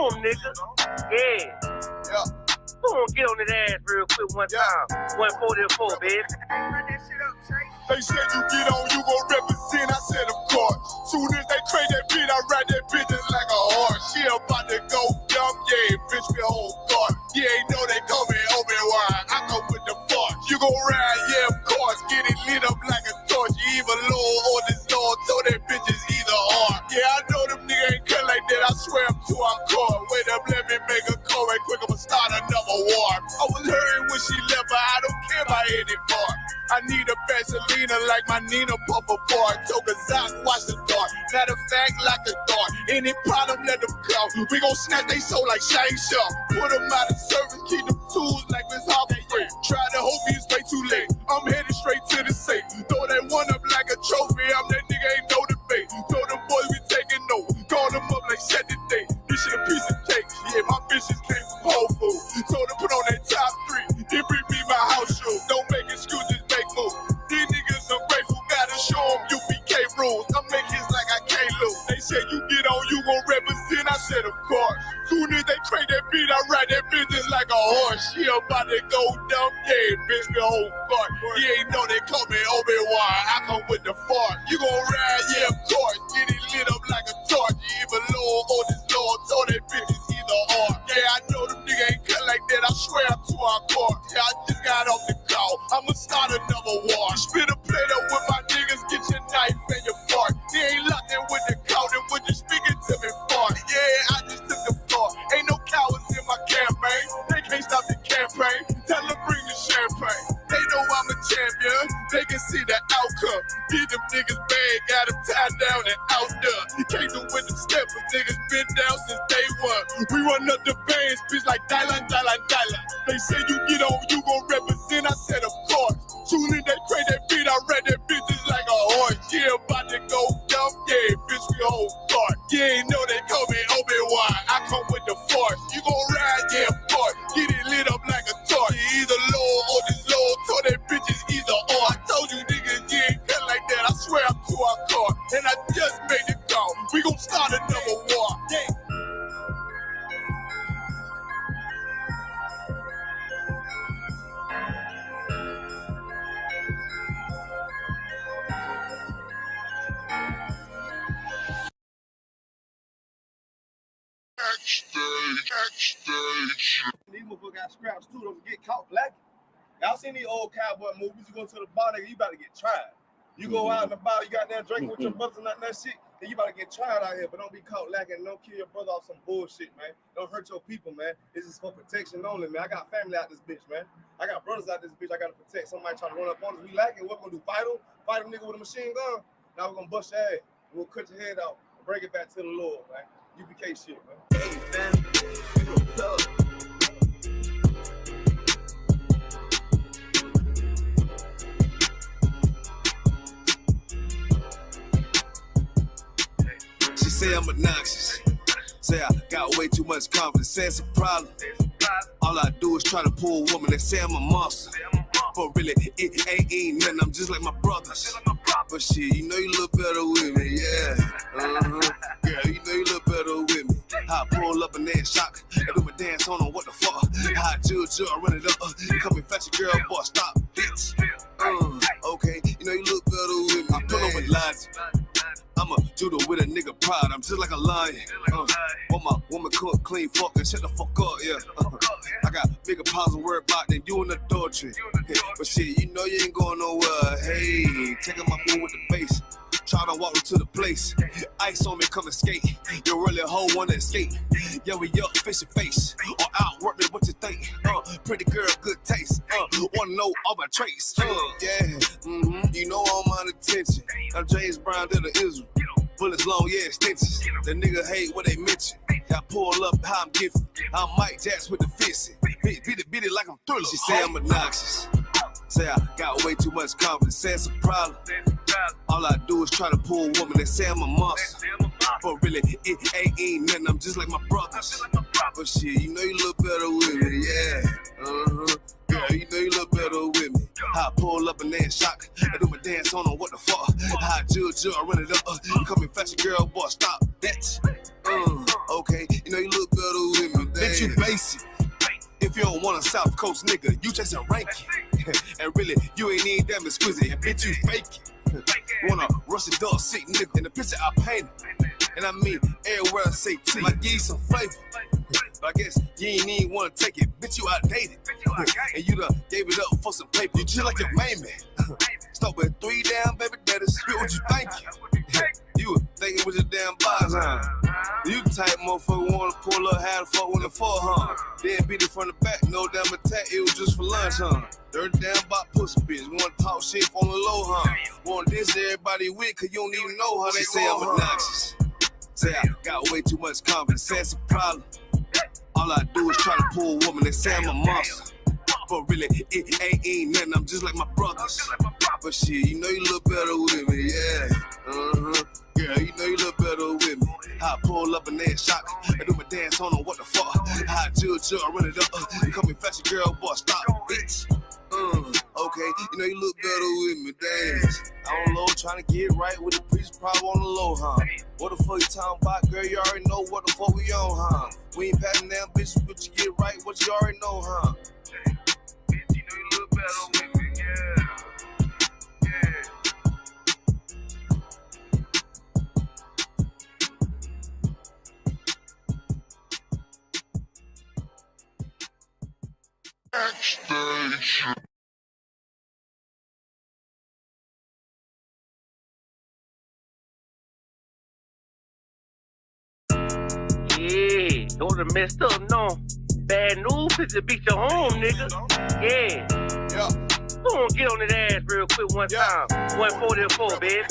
him, nigga. Yeah. Go on, get on his ass real quick one time. 144, baby. They said you get on, you gon' represent. I said, of course. Soon as they trade that beat, I ride that bitch just like a horse. She about to go dumb, yeah, bitch, me whole guard. You ain't know they call me Obi-Wan. I come with the force. You gon' ride, yeah, of course. Get it lit up like a torch. You even low on this Lord, so that bitch is either or. Yeah, I know them niggas ain't cut like that. I swear I'm too hardcore. Wait up, let me make a call right quick. I'ma start another war. I was hurting when she left, but I don't care about any part. I need a Vaseline like my Nina Puffer bar. Took a Zoc, watch the dark. Matter of fact, like a dart. Any problem, let them come. We gon' snatch they soul like Shane Sharp. Put them out of service, keep them tools like Miss Harper. Try to hope it's way too late. I'm headed straight to the safe. Throw that one up like a trophy. I'm that nigga, ain't no debate. Throw them boys, we taking notes. Call them up like set the date. This shit a piece of cake. Yeah, my bitches came from Whole Foods. Told them put on that top 3. Then bring me my house shoes. Don't make excuses, make moves. These niggas ungrateful, gotta show them UPK rules. I make hits like I can't lose. They said you get on, you gon' represent. I said, of course. Soon as they trade that beat, I ride that bitch just like a horse. She about to go dumb, yeah, bitch, the whole guard. You ain't know they call me Obi-Wan. I come with the fart. You gon' ride, yeah, of course. Get it lit up like a torch. You even low on this Lord, so that bitch is either or. Yeah, I know them niggas ain't cut like that. I swear I'm too hardcore. Yeah, I just got off the call. I'ma start another war. Spit a plate up with my niggas, get your knife and your fork. They ain't locked in with the count and when you speaking to me fart. Yeah, I just took the floor. Ain't no cowards in my campaign. They can't stop the campaign. Tell them bring the champagne. They know I'm a champion. They can see the outcome. Get them niggas bad, got them tied down and out there. You can't do with them steppers. Niggas been down since day one. We run up the bands, bitch, like Dylan. They say you get on, you gon' represent. I said, of course. Soon as they trade that beat, I read that bitch just like a horse. Yeah, about to go dumb, yeah, bitch, we whole guard. You ain't know they call me Obi-Wan. I come with the force. You gon' ride, yeah, of course. Get it lit up like a torch. You either low or this low, so that bitch is either or. I told you niggas, you ain't cut like that. I swear I'm too hardcore. And I just made it call. We gon' start another war. Yeah. Backstage. These motherfuckers got scraps too. Don't get caught lacking. Y'all seen these old cowboy movies? You go to the bar, nigga, you about to get tried. You go out in the bar, you got there drinking with your brothers and that shit, then you about to get tried out here. But don't be caught lacking. Don't kill your brother off some bullshit, man. Don't hurt your people, man. This is for protection only, man. I got family out this bitch, man. I got brothers out this bitch. I gotta protect. Somebody trying to run up on us. We lacking. What we gonna do? Fight him? Fight a nigga with a machine gun? Now we're gonna bust your ass. We'll cut your head off and bring it back to the Lord, man. UPK shit, man. Hey, man. She say I'm obnoxious. Say I got way too much confidence. Say it's a problem. All I do is try to pull a woman. They say I'm a monster. But really, it ain't nothing. I'm just like my brothers. But shit, you know you look better with me, yeah. Girl, you know you look better with me. How I pull up and then shock. I do my dance on them, what the fuck? How I judge, I run it up. You come and fetch a girl, boy, stop, bitch. Okay, you know you look better with me. I pull up with logic. I'm a judo with a nigga pride. I'm just like a lion. Want my woman cook, clean, fuck, and shut the fuck up, yeah. I got bigger problems to worry about than you in the adultery. But shit, you know you ain't going nowhere. Hey, taking my food with the bass. Try to walk to the place. Ice on me, come and skate. You really hoe wanna escape. Yeah, we up, face to face. Or outwork me, what you think? Pretty girl, good taste. Wanna know all my traits. You know I'm on attention. I'm James Brown to the Israel. Bullets long, yeah, extensions. The nigga hate what they mention. I pull up how I'm gifted. I'm Mike Jackson with the fist. Beat it like I'm Thriller. She say I'm obnoxious. Say I got way too much confidence. Say it's a problem. All I do is try to pull a woman. They say I'm a monster. But really, it ain't nothing. I'm just like my brothers. But shit, you know you look better with me, yeah. Girl, you know you look better with me. How I pull up and then shock. I do my dance on them, what the fuck? How I judge, I run it up. Come and fetch a girl, boy, stop, bitch. Okay, you know you look better bitch, you basic. If you don't want a South Coast nigga, you just a ranking. And really, you ain't even damn exquisite, and bitch, you fake it. Want a rusty dog sick nigga in the picture I painted. And I mean, everywhere I say T, like give you some flavor. But I guess you ain't even wanna take it, bitch, you outdated. And you done gave it up for some paper, you just like your main man. Start with 3 damn baby daddies, spit what you thinking. You were thinking with your damn bodies, huh? You the type motherfucker wanna pull up, how the fuck when the fuck, huh? Then beat it from the back, no damn attack, it was just for lunch, huh? Dirty damn about pussy bitch, wanna talk shit on the low, huh? Wanna diss everybody with, cause you don't even know how they say I'm obnoxious. Say I got way too much confidence, say it's a problem. All I do is try to pull a woman and say I'm a monster. But really, it ain't nothing, I'm just like my brothers. But shit, you know you look better with me, yeah. Yeah, you know you look better with me. How I pull up and then shock. I do my dance on what the fuck. How I judge, I run it up. You call me fashion girl, boy, stop, bitch. Okay, you know you look better with me, dance. I don't know, trying to get right with the preacher probably on the low, huh? What the fuck you talking about, girl? You already know what the fuck we on, huh? We ain't patting down bitches, but you get right, what you already know, huh? Bitch, you know you look better with me, yeah. Backstage. Yeah, don't have messed up, no. Bad news, it's to beat your home, nigga. Yeah. Go on, get on that ass real quick one time. 144, baby.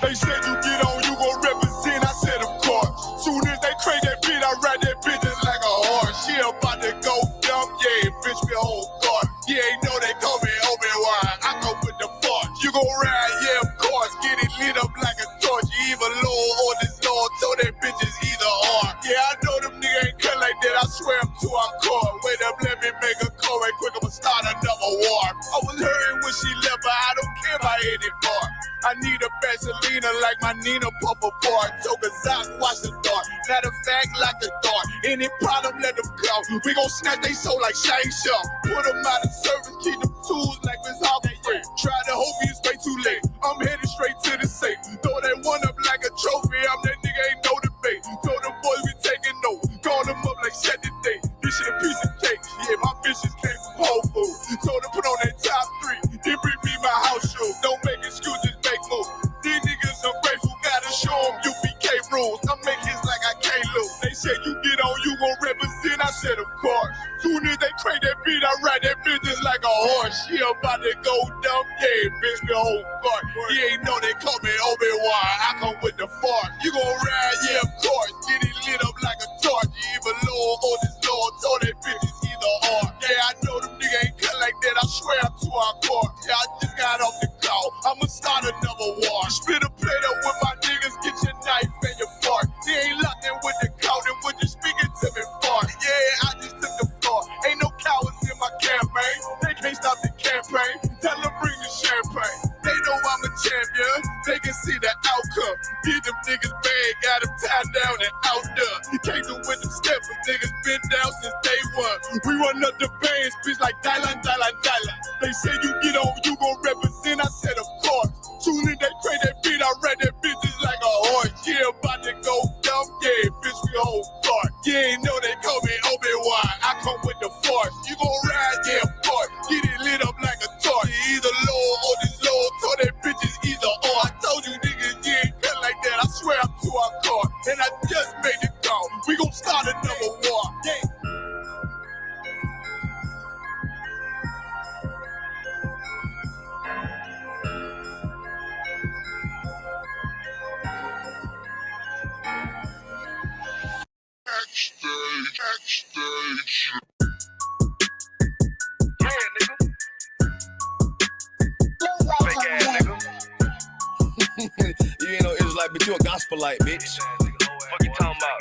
They said you get on, you gon' represent. I said, of course. Soon as they crank that beat, I ride that bitch just like a horse. She about to go dumb, yeah, bitch, me whole guard. You ain't know they call me Obi-Wan. I go with the force. You gon' ride, yeah, of course. Get it lit up like a torch. You either low or this low, so that bitch is either or. Yeah, I know them niggas ain't cut like that. I swear I'm to our core. Wait up, let me make a call right quick. I'ma start another war. I was hurting when she left, but I don't care about anymore. I need a Vaseline like my Nina Puffer bar. Took a Zach, watch the dart. Matter of fact, like the dart. Any problem, let them go. We gon' snatch they soul like Shang Tsung. Put them out of service, keep them tools like Miss Harvey Free. Try to hope you way too late. I'm headed straight to the safe. Throw that one up like a trophy. I'm that nigga, ain't no debate. Throw them boys, we taking notes. Call them up like set the date. This shit a piece of cake. Yeah, my bitches came from Whole Foods. Told them put on that top 3. Then bring me my house shoes. Don't make excuses, make moves. These niggas ungrateful, gotta show them UPK rules. I make hits like I can't lose. They said you get on, you gon' represent. I said of course. Soon as they crank that beat, I ride that bitch just like a horse. She about to go dumb, yeah, bitch, the whole guard. You ain't know they call me Obi-Wan. I come with the force. You gon' ride, yeah, of course. Get it lit up like a torch. You either low or this low, so that bitch is either or. Yeah, I know them niggas ain't cut like that. I swear I'm to our core. Yeah, I just got off the call. I'ma start another war. Spit a plate up with my niggas, get your knife and your fork. They ain't locked in with the count and when you speaking to me far. Yeah, I just took the floor. Ain't no cowards in my campaign. They can't stop the campaign. Tell them bring the champagne. They know I'm a champion. They can see the outcome. Get them niggas bad, got them tied down and outdone. You can't do with them steps, niggas been down since day one. We run up the bands, bitch, like Dylan. They say you get on, you gon' represent. I said, of course. Soon as they crank that beat, I ride that bitch just like a horse. Yeah, about to go dumb, yeah, bitch, we whole guard. You ain't know they call me Obi-Wan. I come with the force. You gon' ride, yeah, of course. Get it lit up like a torch. You either low or this low, so that bitch is either or. I told you niggas, you ain't cut like that. I swear I'm to our car. And I just made it go. We gon' start another war. Yeah. Backstage. Yeah, nigga. Fake ass nigga. You ain't no Israelite, but you a gospelite, bitch. Fuck you talking about?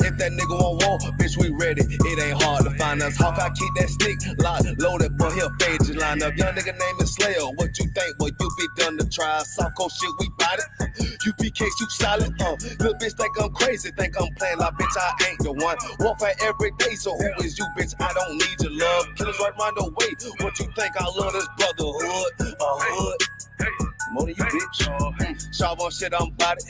If that nigga won't war, bitch, we ready. It ain't hard to find us. Hawk, I keep that stick locked, loaded, boy, he'll fade your line up. Young nigga name is Slayer. What you think, boy, you be done to try. Soft coast shit, we bout it. You be UPK too solid. Little bitch think I'm crazy, think I'm playing like bitch, I ain't the one. Warfare every day, so who is you, bitch? I don't need your love. Killers right round the way. What you think? I love this brotherhood, hood. More than you, bitch. Sharp on shit, I'm about it.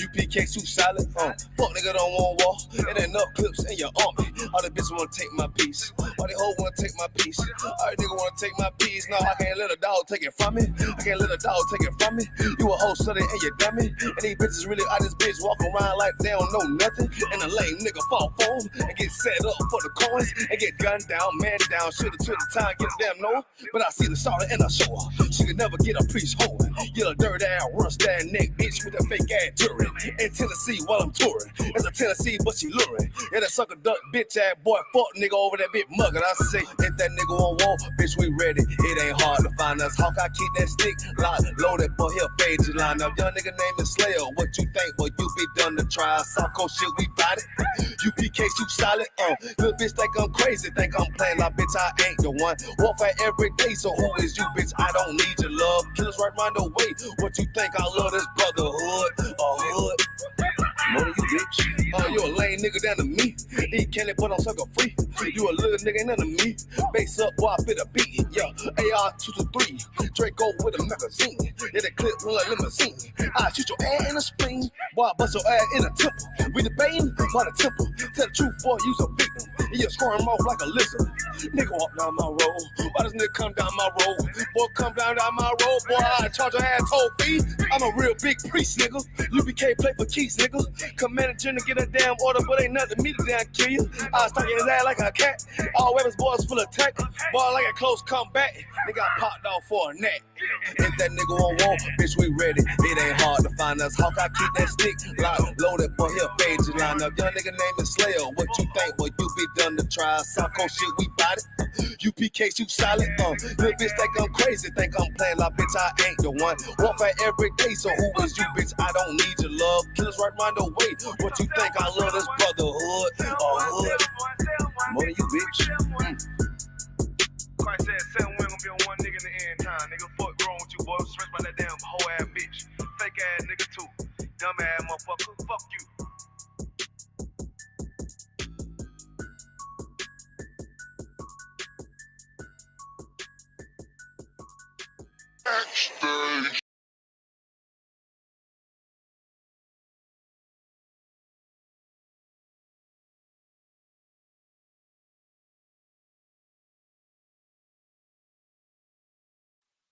UPK too solid. Fuck nigga don't want war. It ain't enough clips in your army. All the bitches wanna take my piece. All they hoes wanna take my piece. All the nigga wanna take my piece. No, I can't let a dog take it from me. I can't let a dog take it from me. You a hoe study and you dummy. And these bitches really out this bitch walk around like they don't know nothing. And a lame nigga fall for them and get set up for the coins and get gunned down, man down. Should've took the time, get a damn no. But I see the sorrow and I show her. She could never get a priest holding. You a dirt ass, rust ass neck bitch with a fake ass jury. In Tennessee while I'm touring. It's a Tennessee, but she luring. Yeah, that sucker duck bitch ass boy, fuck nigga over that bitch muggin'. I say, if that nigga on wall, bitch, we ready. It ain't hard to find us. Hawk, I keep that stick locked, loaded, boy, he'll fade you line up. Young nigga named is Slayer. What you think, boy, you be done to try. South Coast shit, we bout it. UPK too solid. Little bitch think I'm crazy, think I'm playing like bitch, I ain't the one. Warfare every day, so who is you, bitch? I don't need your love. Killers right round the way. What you think? I love this brotherhood, hood. More than you, bitch. You a lame nigga down to me. Eat candy, but I'm sucker free. You a little nigga, ain't none of me. Base up, boy, I fit a beat. Yeah, AR 223. Draco with a magazine. Yeah, that clip run like limousine. I shoot your ass in the spleen. Boy, I bust your ass in the temple. We debating by the temple. Tell the truth, boy, you's a victim. You scoring off like a lizard. Nigga walk down my road. Why does nigga come down my road? Boy, come down my road. Boy, I charge your ass toll fee. I'm a real big priest, nigga. UPK play for keys, nigga. Commander General get a damn order, but ain't nothing me to damn kill you. I was talking his ass like a cat. All weapons, boys full of tech. Boy, like a close comeback. Nigga got popped off for a neck. If that nigga on wall, bitch, we ready. It ain't hard to find us. Hawk, I keep that stick locked, loaded, boy, he'll fade you line up. Young nigga name is Slayer. What you think, boy, you be done to try. South Coast shit, we bout it. UPK too solid. Little bitch think I'm crazy, think I'm playing like bitch, I ain't the one. Warfare every day, so who is you, bitch? I don't need your love. Killers right round the way. What you think? I love this brotherhood, hood. More than you, bitch. Christ said, 7 women gonna be on one nigga in the end time. Nigga, fuck wrong with you, boy. I'm stressed by that damn hoe ass bitch. Fake ass nigga, too. Dumb ass motherfucker. Fuck you.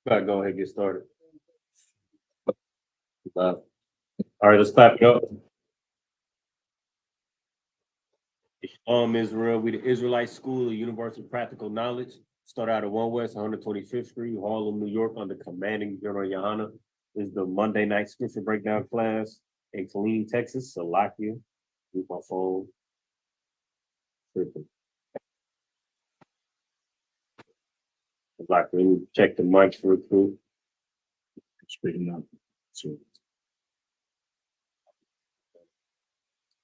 Gotta go ahead and get started. All right, let's clap it up. Israel, we the Israelite School of Universal Practical Knowledge. Start out at 1 West 125th Street, Harlem, New York, under commanding General Yohana. This is the Monday night scripture breakdown class in Killeen, Texas. Salakia. Use my phone. Like, let me check the mics real quick. Speaking up. So,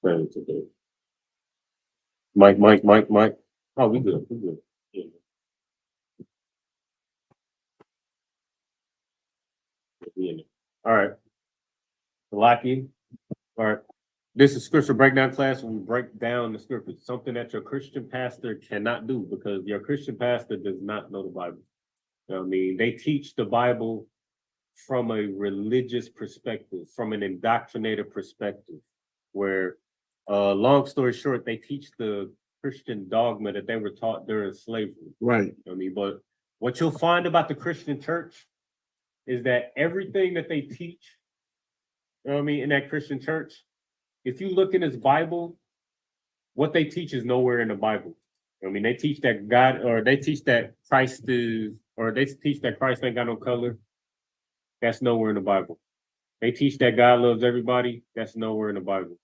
today. Mike. Oh, we good. Yeah. All right. Salaki. All right. This is scripture breakdown class. We break down the scripture, something that your Christian pastor cannot do because your Christian pastor does not know the Bible. You know what I mean? They teach the Bible from a religious perspective, from an indoctrinated perspective, where, long story short, they teach the Christian dogma that they were taught during slavery. Right. You know what I mean? But what you'll find about the Christian church is that everything that they teach, you know what I mean, in that Christian church, if you look in this Bible, what they teach is nowhere in the Bible. I mean, they teach that God, or they teach that Christ is, or they teach that Christ ain't got no color. That's nowhere in the Bible. They teach that God loves everybody. That's nowhere in the Bible.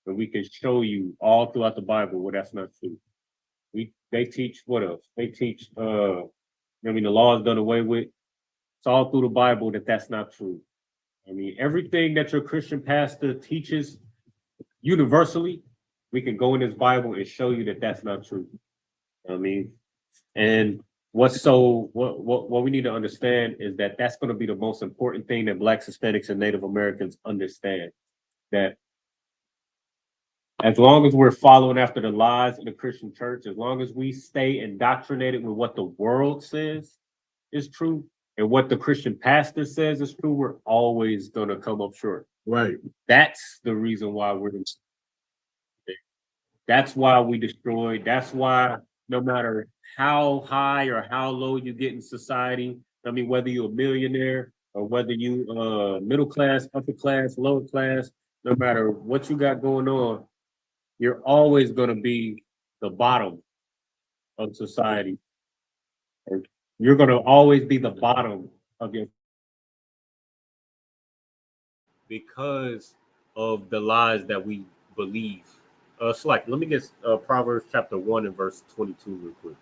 And we can show you all throughout the Bible where that's not true. They teach what else? They teach, I mean, the law is done away with. It's all through the Bible that that's not true. I mean, everything that your Christian pastor teaches universally, we can go in this Bible and show you that that's not true. I mean, and what we need to understand is that that's going to be the most important thing that Blacks, Hispanics, and Native Americans understand. That as long as we're following after the lies of the Christian church, as long as we stay indoctrinated with what the world says is true and what the Christian pastor says is true, we're always going to come up short. Right. That's the reason why that's why we destroyed. That's why no matter how high or how low you get in society, I mean, whether you're a millionaire or whether you middle class, upper class, lower class, no matter what you got going on, you're always going to be the bottom of society. You're going to always be the bottom of your because of the lies that we believe. Slack, let me get Proverbs chapter 1 and verse 22 real quick.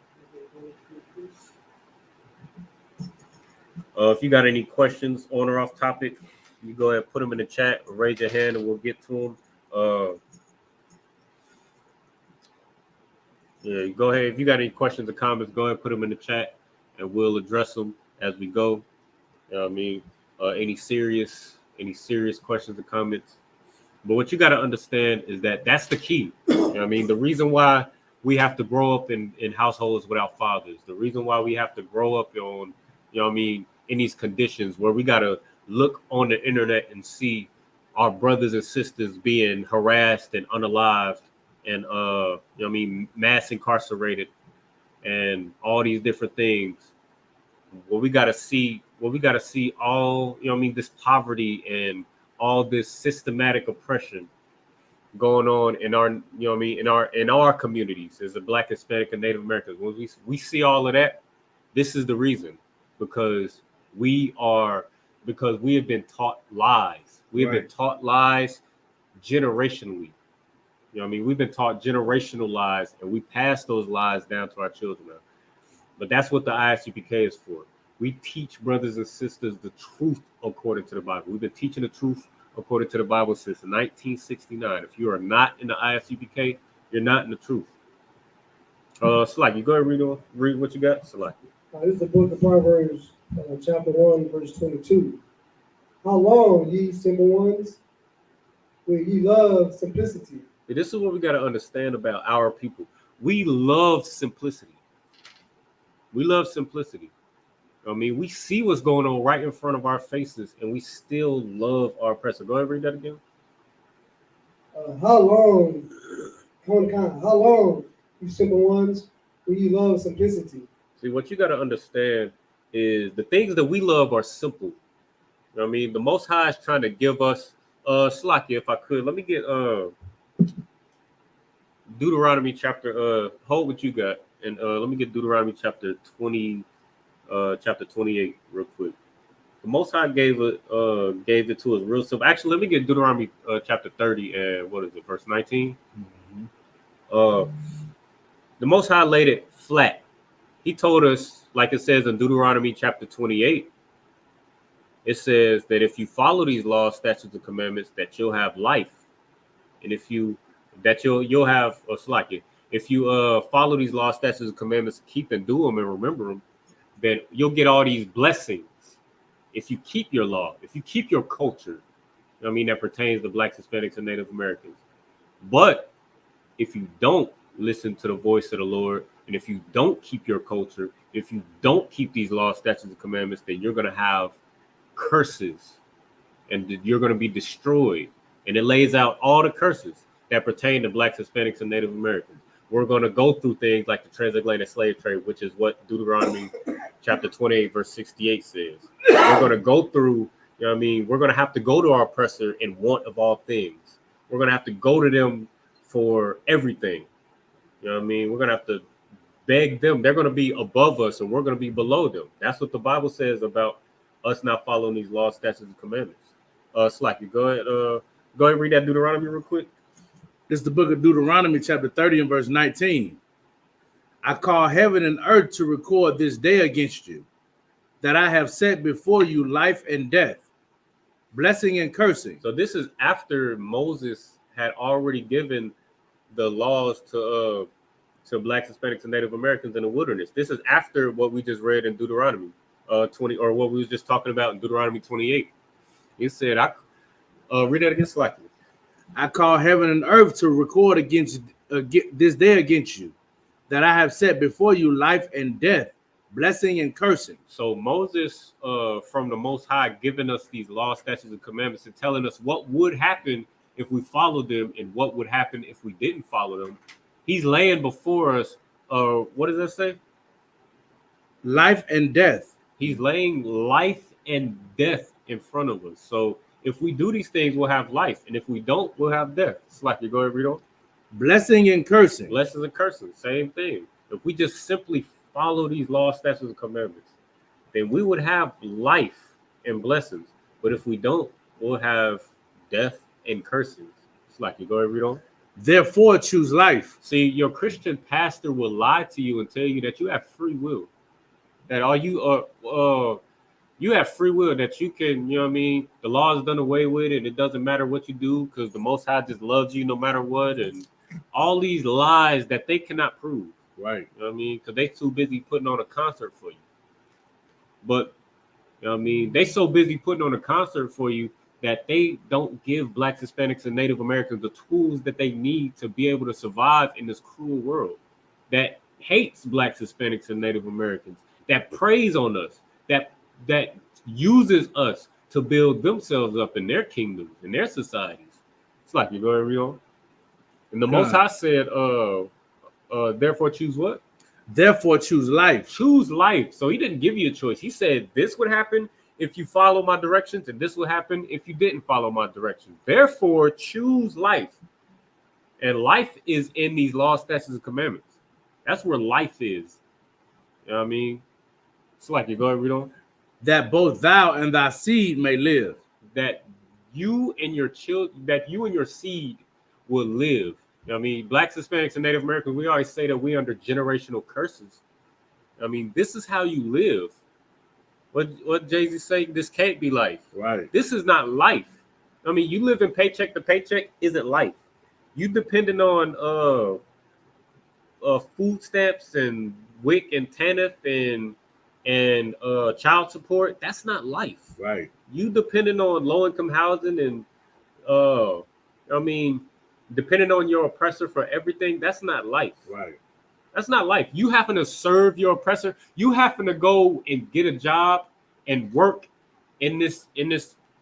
If you got any questions on or off topic, you go ahead and put them in the chat, raise your hand, and we'll get to them. Yeah, go ahead. If you got any questions or comments, go ahead and put them in the chat, and we'll address them as we go. You know what I mean? Any serious questions or comments? But what you got to understand is that that's the key. You know what I mean? The reason why we have to grow up in households without fathers, the reason why we have to grow up on, you know what I mean, in these conditions where we got to look on the internet and see our brothers and sisters being harassed and unalived and, you know what I mean, mass incarcerated and all these different things. What we got to see all, you know what I mean, this poverty and all this systematic oppression going on in our, you know what I mean, in our communities as a Black, Hispanic, and Native Americans. When we see all of that, this is the reason, because we have been taught lies. We have been taught lies generationally. You know what I mean? We've been taught generational lies, and we pass those lies down to our children now. But that's what the ISUPK is for. We teach brothers and sisters the truth according to the Bible. We've been teaching the truth according to the Bible since 1969. If you are not in the ISUPK, you're not in the truth. Slack, you go ahead and read what you got. Slack. This is the book of Proverbs, chapter 1, verse 22. How long, ye simple ones, will ye love simplicity? This is what we got to understand about our people. We love simplicity. We love simplicity. I mean, we see what's going on right in front of our faces, and we still love our oppressor. Go ahead and read that again. How long, you simple ones, will you love simplicity? See, what you got to understand is the things that we love are simple. You know what I mean? The Most High is trying to give us, Slacky, if I could, let me get Deuteronomy chapter, hold what you got, and let me get Deuteronomy chapter 20. Chapter 28 real quick. The Most High gave it to us real simple. Actually, let me get Deuteronomy chapter 30 and what is it, verse 19? Mm-hmm. The Most High laid it flat. He told us, like it says in Deuteronomy chapter 28, it says that if you follow these laws, statutes, and commandments, that you'll have life, and you'll have a slack. If you follow these laws, statutes, and commandments, keep and do them and remember them, then you'll get all these blessings if you keep your law, if you keep your culture. You know what I mean, that pertains to Blacks, Hispanics, and Native Americans. But if you don't listen to the voice of the Lord, and if you don't keep your culture, if you don't keep these laws, statutes, and commandments, then you're going to have curses and you're going to be destroyed. And it lays out all the curses that pertain to Blacks, Hispanics, and Native Americans. We're going to go through things like the transatlantic slave trade, which is what Deuteronomy chapter 28, verse 68 says. We're going to go through, you know what I mean? We're going to have to go to our oppressor in want of all things. We're going to have to go to them for everything. You know what I mean? We're going to have to beg them. They're going to be above us and we're going to be below them. That's what the Bible says about us not following these laws, statutes, and commandments. Slack, you go ahead and read that Deuteronomy real quick. This is the book of Deuteronomy, chapter 30 and verse 19. I call heaven and earth to record this day against you, that I have set before you life and death, blessing and cursing. So this is after Moses had already given the laws to to blacks, Hispanics, and Native Americans in the wilderness. This is after what we just read in Deuteronomy 20, or what we was just talking about in Deuteronomy 28. He said, I read that again, Slacky. I call heaven and earth to record against this day against you, that I have set before you life and death, blessing and cursing. So Moses, from the Most High, giving us these laws, statutes, and commandments, and telling us what would happen if we followed them and what would happen if we didn't follow them. He's laying before us, what does that say? Life and death. He's laying life and death in front of us. So if we do these things, we'll have life. And if we don't, we'll have death. It's like you go ahead, read on. Blessing and cursing. Blessings and cursing, same thing. If we just simply follow these laws, statutes, and commandments, then we would have life and blessings. But if we don't, we'll have death and cursings. It's like you go ahead, read on. Therefore, choose life. See, your Christian pastor will lie to you and tell you that you have free will. That all you have free will, that you can, you know what I mean? The law is done away with and it doesn't matter what you do because the Most High just loves you no matter what. And all these lies that they cannot prove. Right. You know what I mean? Because they too busy putting on a concert for you. But, you know what I mean? They so busy putting on a concert for you that they don't give blacks, Hispanics, and Native Americans the tools that they need to be able to survive in this cruel world that hates blacks, Hispanics, and Native Americans, that preys on us, that uses us to build themselves up in their kingdoms, in their societies. It's like you go and read on. And the Most High said, therefore choose what? Therefore choose life. Choose life. So he didn't give you a choice. He said this would happen if you follow my directions, and this will happen if you didn't follow my directions. Therefore, choose life. And life is in these laws, statutes, and commandments. That's where life is. You know what I mean? It's like you go and read on. That both thou and thy seed may live. That you and your children, that you and your seed will live. You know what I mean? Blacks, Hispanics, and Native Americans, we always say that we're under generational curses. I mean, this is how you live. What Jay-Z say? This can't be life. Right. This is not life. I mean, you live in paycheck to paycheck isn't life. You depending on food stamps and WIC and TANF and child support. That's not life. Right. You depending on low income housing and I mean, depending on your oppressor for everything. That's not life. Right. That's not life. You happen to serve your oppressor. You happen to go and get a job and work in this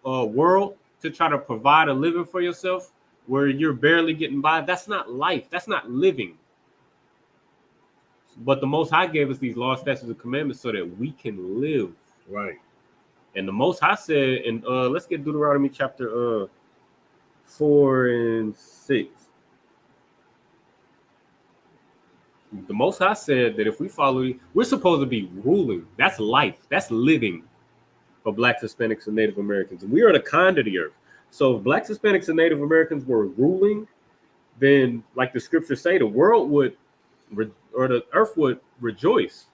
world to try to provide a living for yourself where you're barely getting by. That's not life. That's not living. But the Most High gave us these laws, statutes, and commandments so that we can live. Right. And the Most High said, and let's get Deuteronomy chapter 4 and 6. The Most High said that if we follow, we're supposed to be ruling. That's life. That's living for blacks, Hispanics, and Native Americans. And we are the kind of the earth. So if blacks, Hispanics, and Native Americans were ruling, then like the scriptures say, the world would, or the earth would rejoice.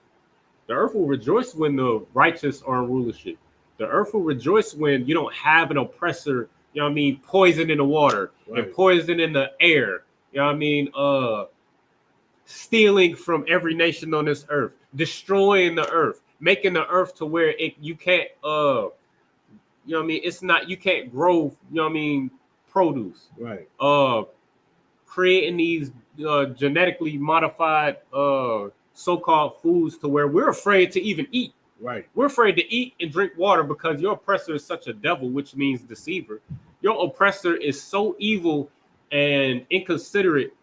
The earth will rejoice when the righteous are in rulership. The earth will rejoice when you don't have an oppressor, you know what I mean, poison in the water, right, and poison in the air, you know what I mean, stealing from every nation on this earth, destroying the earth, making the earth to where you can't, you know what I mean, it's not, you can't grow, you know what I mean, produce. Right. Creating these genetically modified so-called foods to where we're afraid to even eat. Right. We're afraid to eat and drink water because your oppressor is such a devil, which means deceiver. Your oppressor is so evil and inconsiderate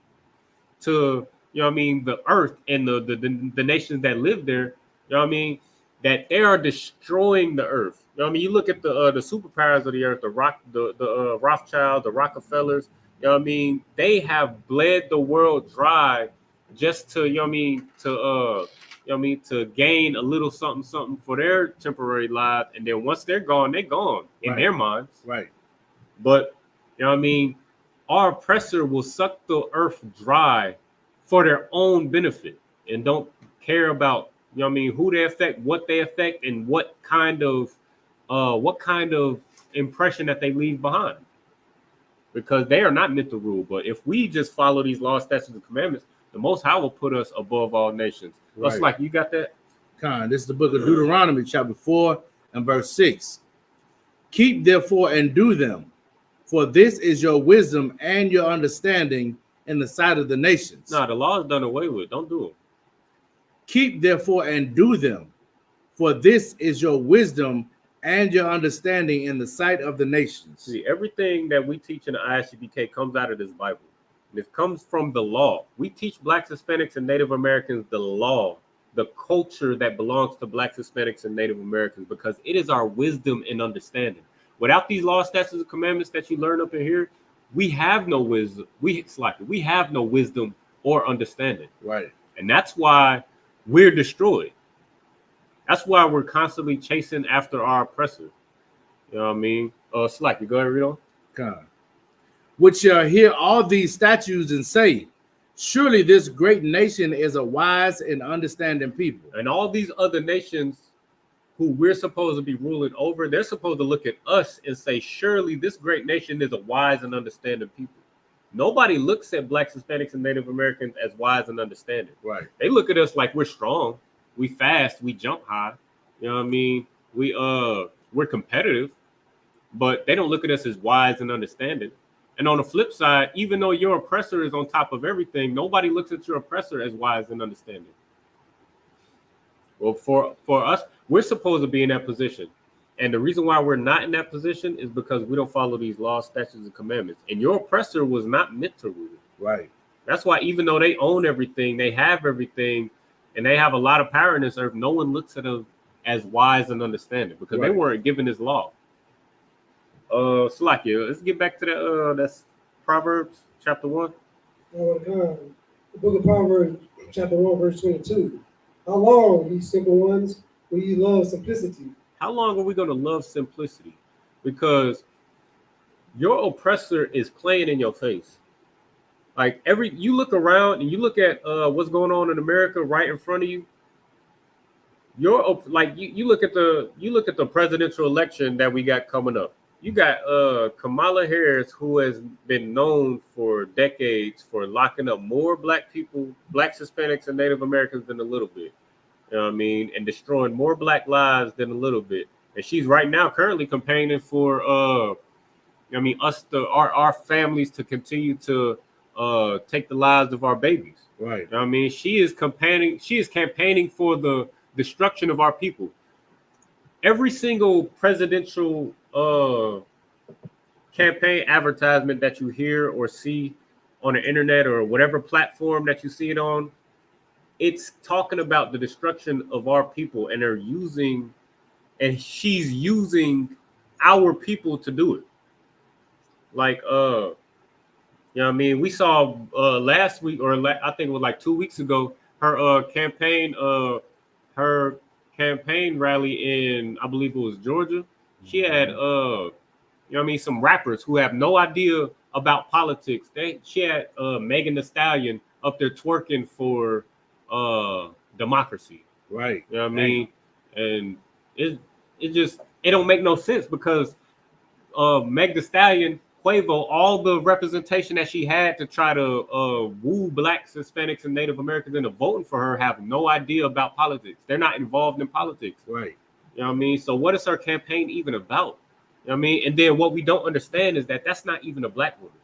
to, you know what I mean, the earth and the nations that live there, you know what I mean, that they are destroying the earth. You know what I mean? You look at the superpowers of the earth, the Rothschild, the Rockefellers, you know what I mean? They have bled the world dry just to, you know what I mean, to you know what I mean, to gain a little something for their temporary life. And then once they're gone in their minds. Right. But you know what I mean? Our oppressor will suck the earth dry for their own benefit and don't care about, you know what I mean, who they affect, what they affect, and what kind of impression that they leave behind. Because they are not meant to rule. But if we just follow these laws, statutes, and commandments, the Most High will put us above all nations. That's Right. like, you got that? This is the book of Deuteronomy, chapter 4 and verse 6. Keep therefore and do them, for this is your wisdom and your understanding in the sight of the nations. No, the law is done away with. Don't do them. Keep therefore and do them, for this is your wisdom and your understanding in the sight of the nations. See, everything that we teach in the ISUPK comes out of this Bible. And it comes from the law. We teach Blacks, Hispanics, and Native Americans the law, the culture that belongs to Blacks, Hispanics, and Native Americans, because it is our wisdom and understanding. Without these laws, statutes, and commandments that you learn up in here, we have no wisdom. We have no wisdom or understanding. Right. And that's why we're destroyed. That's why we're constantly chasing after our oppressor. You know what I mean? Slack, you go ahead, read on. Con. Which shall hear all these statutes and say, surely this great nation is a wise and understanding people. And all these other nations who we're supposed to be ruling over, they're supposed to look at us and say, surely this great nation is a wise and understanding people. Nobody looks at Blacks, Hispanics, and Native Americans as wise and understanding. Right. They look at us like we're strong, we fast, we jump high. You know what I mean? We're competitive, but they don't look at us as wise and understanding. And on the flip side, even though your oppressor is on top of everything, nobody looks at your oppressor as wise and understanding. Well, for us, we're supposed to be in that position. And the reason why we're not in that position is because we don't follow these laws, statutes, and commandments. And your oppressor was not meant to rule. Right. That's why even though they own everything, they have everything, and they have a lot of power in this earth, no one looks at them as wise and understanding because they weren't given this law. Slakia, let's get back to that. That's Proverbs chapter 1. The book of Proverbs, chapter 1, verse 22. How long, ye simple ones, will ye love simplicity? How long are we going to love simplicity? Because your oppressor is playing in your face. Like you look around and you look at what's going on in America right in front of you. You look at the presidential election that we got coming up. You got Kamala Harris, who has been known for decades for locking up more black people, Blacks, Hispanics, and Native Americans than a little bit. You know what I mean? And destroying more black lives than a little bit. And she's right now currently campaigning for our families to continue to take the lives of our babies. Right. You know what I mean? She is campaigning for the destruction of our people. Every single presidential campaign advertisement that you hear or see on the internet or whatever platform that you see it on, it's talking about the destruction of our people, and she's using our people to do it. Like, you know what I mean? We saw last week, or I think it was like 2 weeks ago, her campaign rally in, I believe it was Georgia. She had, you know what I mean, some rappers who have no idea about politics. She had Megan Thee Stallion up there twerking for democracy. Right. You know what I mean? And it don't make no sense because Meg Thee Stallion, Quavo, all the representation that she had to try to woo Blacks, Hispanics, and Native Americans into voting for her have no idea about politics. They're not involved in politics. Right. You know what I mean? So what is her campaign even about? You know what I mean? And then what we don't understand is that that's not even a black woman.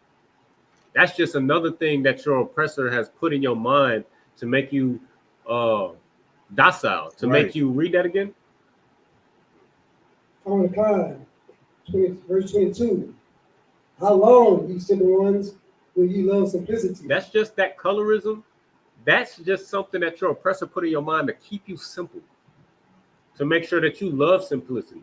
That's just another thing that your oppressor has put in your mind to make you docile, to make you read that again. On the card, verse 22. How long, ye simple ones, will ye love simplicity? That's just that colorism. That's just something that your oppressor put in your mind to keep you simple, to make sure that you love simplicity.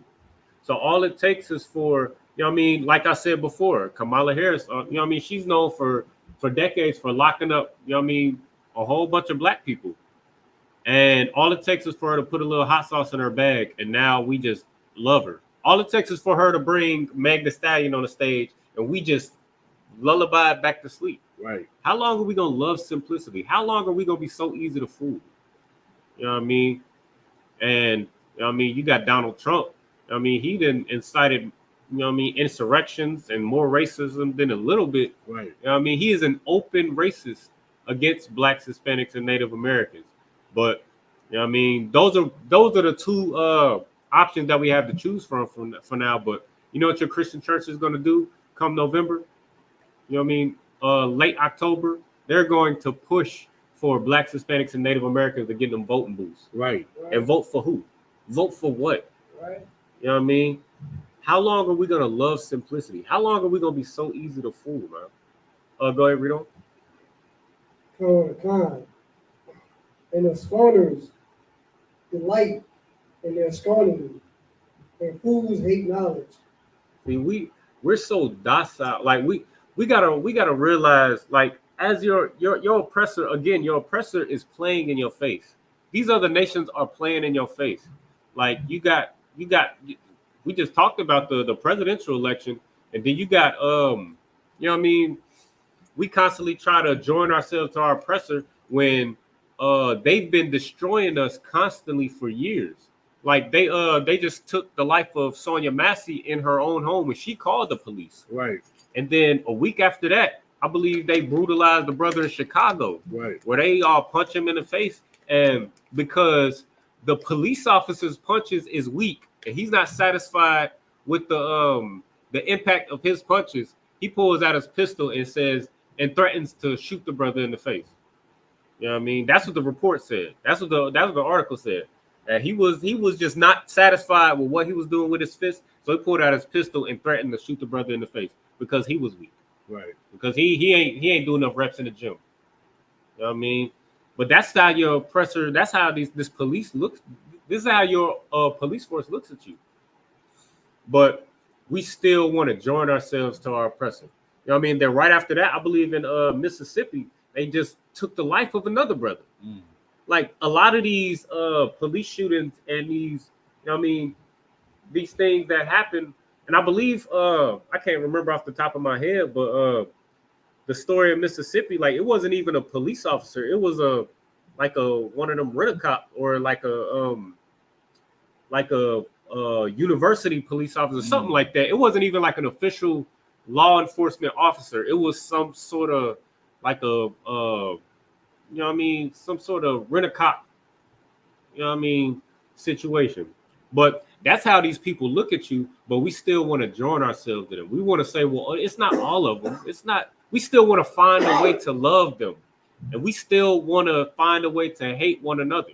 So all it takes is for, you know what I mean, like I said before, Kamala Harris, you know what I mean, she's known for decades for locking up, you know what I mean, a whole bunch of black people. And all it takes is for her to put a little hot sauce in her bag, and now we just love her. All it takes is for her to bring Meg Thee Stallion on the stage, and we just lullaby back to sleep. Right. How long are we going to love simplicity? How long are we going to be so easy to fool? You know what I mean? And, you know what I mean, you got Donald Trump. I mean, he done incited, you know what I mean, insurrections and more racism than a little bit. Right. You know what I mean? He is an open racist. against blacks, Hispanics, and Native Americans. But you know what I mean, those are the two options that we have to choose from for now. But you know what your Christian church is going to do come November? You know what I mean? Late October, they're going to push for blacks, Hispanics, and Native Americans to get them voting booths. Right. And vote for who? Vote for what? Right. You know what I mean? How long are we gonna love simplicity? How long are we gonna be so easy to fool, man? Go ahead, Rito. Con. And the scorners delight in their scorning, and fools hate knowledge. See, we're so docile. Like we gotta realize, like, as your oppressor, again, your oppressor is playing in your face. These other nations are playing in your face. Like you got we just talked about the presidential election, and then you got you know what I mean, we constantly try to join ourselves to our oppressor when they've been destroying us constantly for years. Like they just took the life of Sonia Massey in her own home when she called the police. Right. And then a week after that, I believe they brutalized the brother in Chicago. Right. Where they all punch him in the face. And because the police officer's punches is weak and he's not satisfied with the impact of his punches, he pulls out his pistol and says and threatens to shoot the brother in the face. You know what I mean? That's what the report said. That's what the article said. And he was just not satisfied with what he was doing with his fist, so he pulled out his pistol and threatened to shoot the brother in the face because he was weak. Right. Because he ain't doing enough reps in the gym. You know what I mean? But that's how your oppressor. That's how this police looks. This is how your police force looks at you. But we still want to join ourselves to our oppressor. You know what I mean? Then right after that, I believe in Mississippi, they just took the life of another brother. Mm. Like a lot of these police shootings and these, you know what I mean, these things that happen. And I believe, I can't remember off the top of my head, but the story of Mississippi, like it wasn't even a police officer. It was one of them rent-a-cop or like a university police officer, something like that. It wasn't even like an official law enforcement officer. It was some sort of like a you know what I mean, some sort of rent-a-cop, you know what I mean, situation. But that's how these people look at you, but we still want to join ourselves to them. We want to say, well, it's not all of them. It's not, we still want to find a way to love them. And we still want to find a way to hate one another.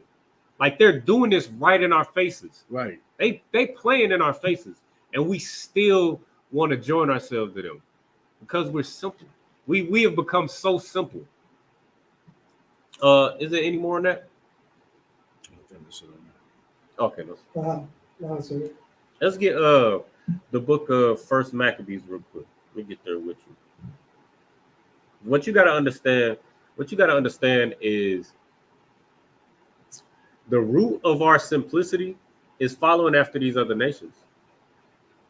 Like they're doing this right in our faces. Right. They playing in our faces. And we still want to join ourselves to them because we're simple. We have become so simple. Is there any more on that? Okay, let's get the book of First Maccabees real quick. Let me get there with you. What you gotta understand is the root of our simplicity is following after these other nations.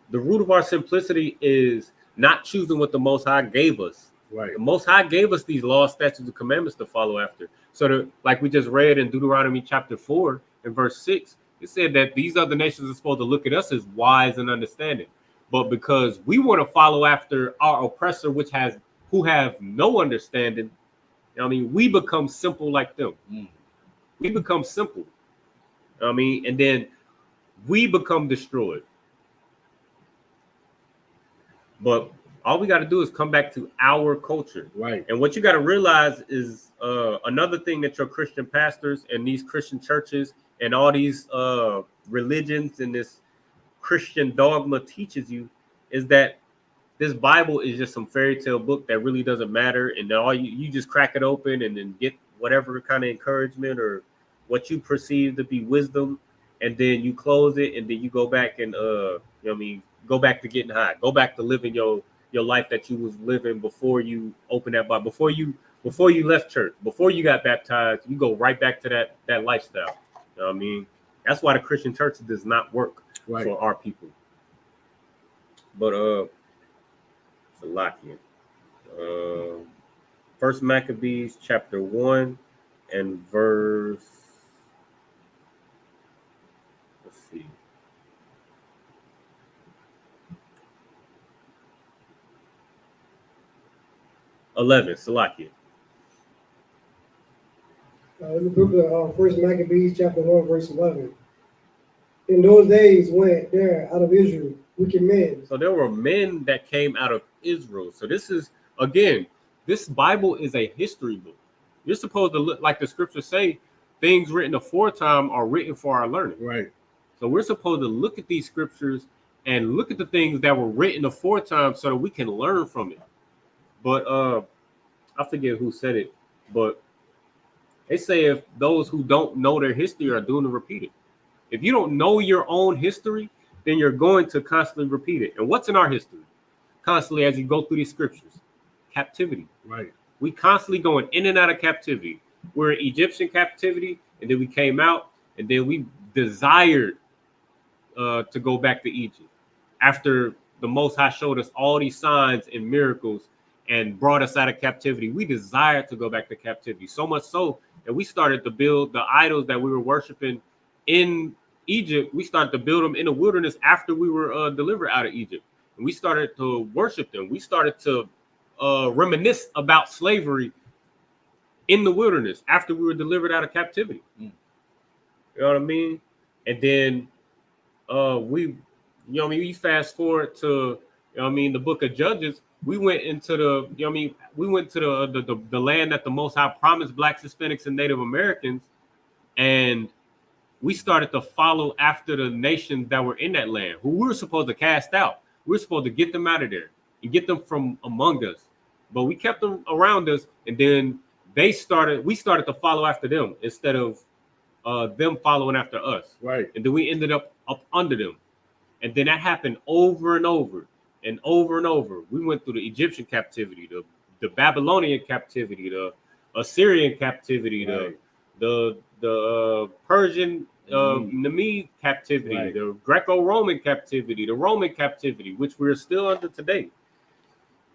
The root of our simplicity is not choosing what the Most High gave us. Right. The Most High gave us these laws, statutes, and commandments to follow after. So that, like we just read in Deuteronomy chapter 4 and verse 6, it said that these other nations are supposed to look at us as wise and understanding. But because we want to follow after our oppressor, who have no understanding, you know what I mean, we become simple like them. We become simple. You know what I mean, and then we become destroyed. But all we got to do is come back to our culture. Right. And what you got to realize is another thing that your Christian pastors and these Christian churches and all these religions and this Christian dogma teaches you is that this Bible is just some fairy tale book that really doesn't matter. And all you just crack it open and then get whatever kind of encouragement or what you perceive to be wisdom. And then you close it and then you go back and, you know what I mean, go back to getting high, go back to living your life that you was living before you opened that Bible, before you left church, before you got baptized. You go right back to that lifestyle. You know what I mean? That's why the Christian church does not work for our people. But it's a lot here. First Maccabees chapter 1 and verse, let's see. Salakia. In the book of First Maccabees, chapter 1, verse 11. In those days went there out of Israel wicked men. So there were men that came out of Israel. So this is, again, this Bible is a history book. You're supposed to look, like the scriptures say, things written aforetime are written for our learning. Right. So we're supposed to look at these scriptures and look at the things that were written aforetime so that we can learn from it. But I forget who said it, but they say if those who don't know their history are doomed to repeat it. If you don't know your own history, then you're going to constantly repeat it. And what's in our history? Constantly, as you go through these scriptures, captivity. Right. We constantly going in and out of captivity. We're in Egyptian captivity, and then we came out, and then we desired to go back to Egypt after the Most High showed us all these signs and miracles and brought us out of captivity. We desired to go back to captivity, so much so that we started to build the idols that we were worshiping in Egypt. We started to build them in the wilderness after we were delivered out of Egypt, and we started to worship them. We started to reminisce about slavery in the wilderness after we were delivered out of captivity. You know what I mean? And then we fast forward to, the book of Judges. We went into the, we went to the land that the Most High promised Blacks, Hispanics, and Native Americans, and we started to follow after the nations that were in that land, who we were supposed to cast out. We were supposed to get them out of there and get them from among us. But we kept them around us, and then we started to follow after them instead of them following after us. Right. And then we ended up under them. And then that happened over and over and over and over. We went through the Egyptian captivity, the Babylonian captivity, the Assyrian captivity, right. the Persian Namid captivity, right. the Greco-Roman captivity, the Roman captivity, which we're still under today.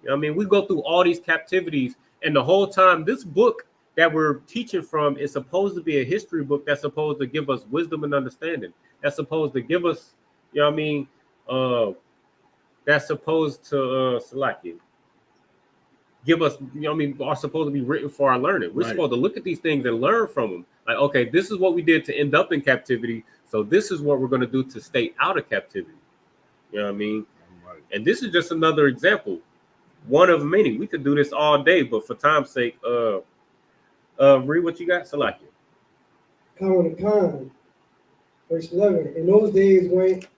We go through all these captivities, and the whole time, this book that we're teaching from is supposed to be a history book that's supposed to give us wisdom and understanding. That's supposed to give us, that's supposed to give us, are supposed to be written for our learning. We're supposed to look at these things and learn from them. Like, okay, this is what we did to end up in captivity, so this is what we're going to do to stay out of captivity. You know what I mean? Right. And this is just another example, one of many. We could do this all day, but for time's sake, read what you got, Salakia. Khan, verse 11. In those days went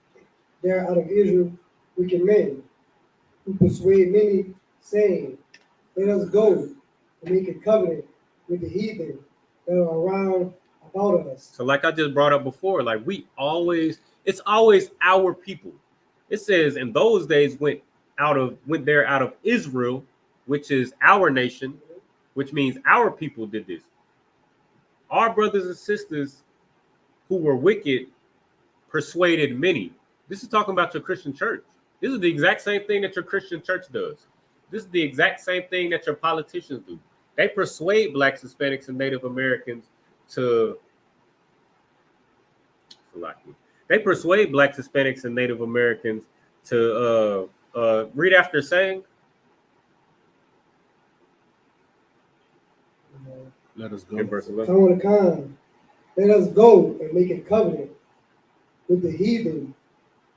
there out of Israel wicked men, who persuade many, saying, let us go and make a covenant with the heathen that are around about us. So like I just brought up before, like it's always our people. It says in those days went there out of Israel, which is our nation, which means our people did this. Our brothers and sisters who were wicked persuaded many. This is talking about your Christian church. This is the exact same thing that your Christian church does. This is the exact same thing that your politicians do. They persuade Blacks, Hispanics, and Native Americans to read after saying, let us go. In verse 11. Khan, let us go and make a covenant with the heathen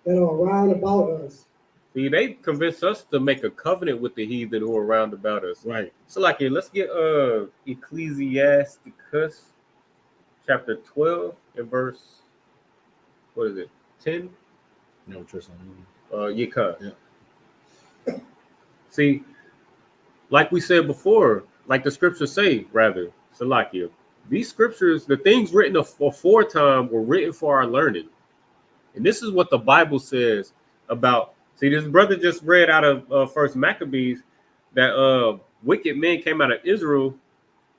that are around about us. See, they convinced us to make a covenant with the heathen who are round about us. Right. So, like, here, let's get Ecclesiasticus chapter 12 and verse, what is it, 10? No, Tristan. Yeah. See, like we said before, like the scriptures say, rather, Salakia, these scriptures, the things written aforetime were written for our learning. And this is what the Bible says about. See, this brother just read out of First Maccabees that wicked men came out of Israel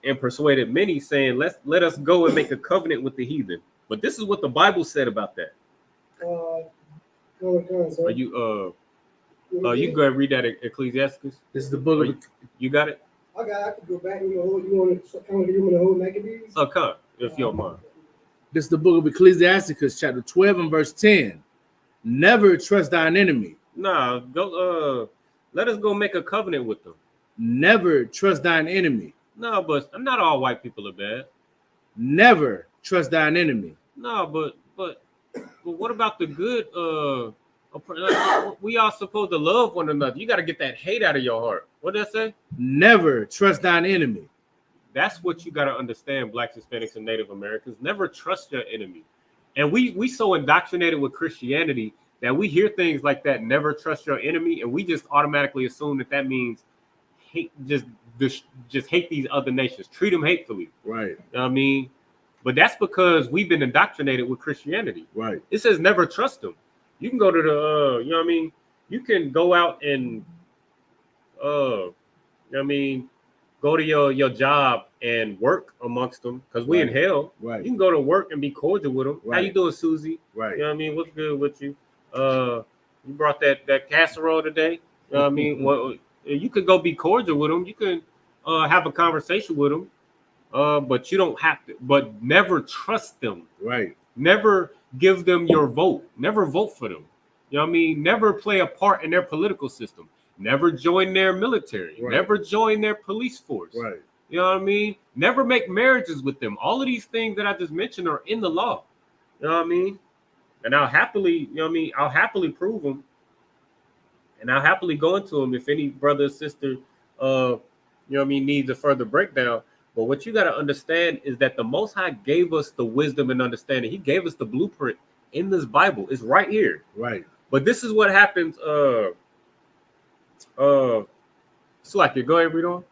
and persuaded many, saying, let us go and make a covenant with the heathen. But this is what the Bible said about that. Are you can go ahead and read that Ecclesiasticus. This is the book of you got it? I could go back. You want to kind of give me the whole Maccabees? Come, if you don't mind. This is the book of Ecclesiasticus, chapter 12 and verse 10. Never trust thine enemy. Nah, go. Let us go make a covenant with them. Never trust thine enemy. No, but not all white people are bad. Never trust thine enemy. No, but what about the good? We are supposed to love one another. You got to get that hate out of your heart. What did I say? Never trust thine enemy. That's what you got to understand, Blacks, Hispanics, and Native Americans. Never trust your enemy. And we so indoctrinated with Christianity that we hear things like that, never trust your enemy, and we just automatically assume that means hate, just hate these other nations, treat them hatefully. Right. You know what I mean? But that's because we've been indoctrinated with Christianity. Right. It says never trust them. You can go to the, you know what I mean? You can go out and, you know what I mean? Go to your job and work amongst them because we in hell. Right. You can go to work and be cordial with them. Right. How you doing, Susie? Right. You know what I mean? What's good with you? You brought that casserole today. You know what I mean? Well, you could go be cordial with them. You can have a conversation with them. But you don't have to. But never trust them. Right. Never give them your vote. Never vote for them. You know what I mean? Never play a part in their political system. Never join their military. Right. Never join their police force. Right. You know what I mean? Never make marriages with them. All of these things that I just mentioned are in the law. You know what I mean? And I'll happily, you know what I mean? I'll happily prove them. And I'll happily go into them if any brother or sister, you know what I mean, needs a further breakdown. But what you got to understand is that the Most High gave us the wisdom and understanding. He gave us the blueprint in this Bible. It's right here. Right. But this is what happens. So like you go ahead, read on.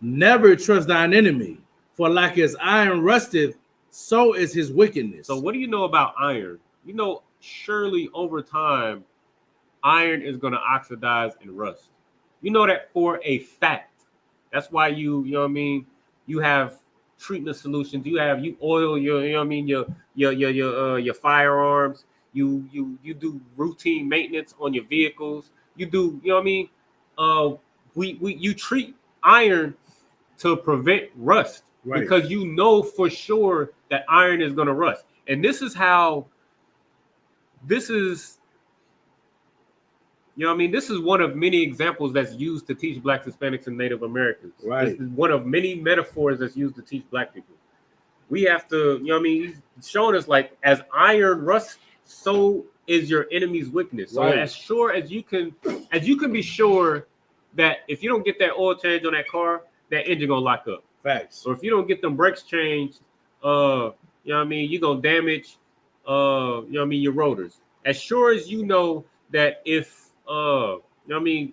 Never trust thine enemy, for like as iron rusteth, so is his wickedness. So what do you know about iron? You know, surely over time, iron is going to oxidize and rust. You know that for a fact. That's why you know what I mean? You have treatment solutions. You oil your, you know what I mean, your firearms. You do routine maintenance on your vehicles. You do, you know what I mean? You treat iron to prevent rust, right? Because you know for sure that iron is going to rust. And this is, you know what I mean? This is one of many examples that's used to teach Blacks, Hispanics, and Native Americans. Right. This is one of many metaphors that's used to teach Black people. We have to, you know what I mean? He's showing us like as iron rusts, so is your enemy's weakness. So as sure as you can be sure that if you don't get that oil change on that car, that engine gonna lock up. Facts. So if you don't get them brakes changed, you know what I mean, you're gonna damage you know what I mean, your rotors. As sure as you know that if you know what I mean,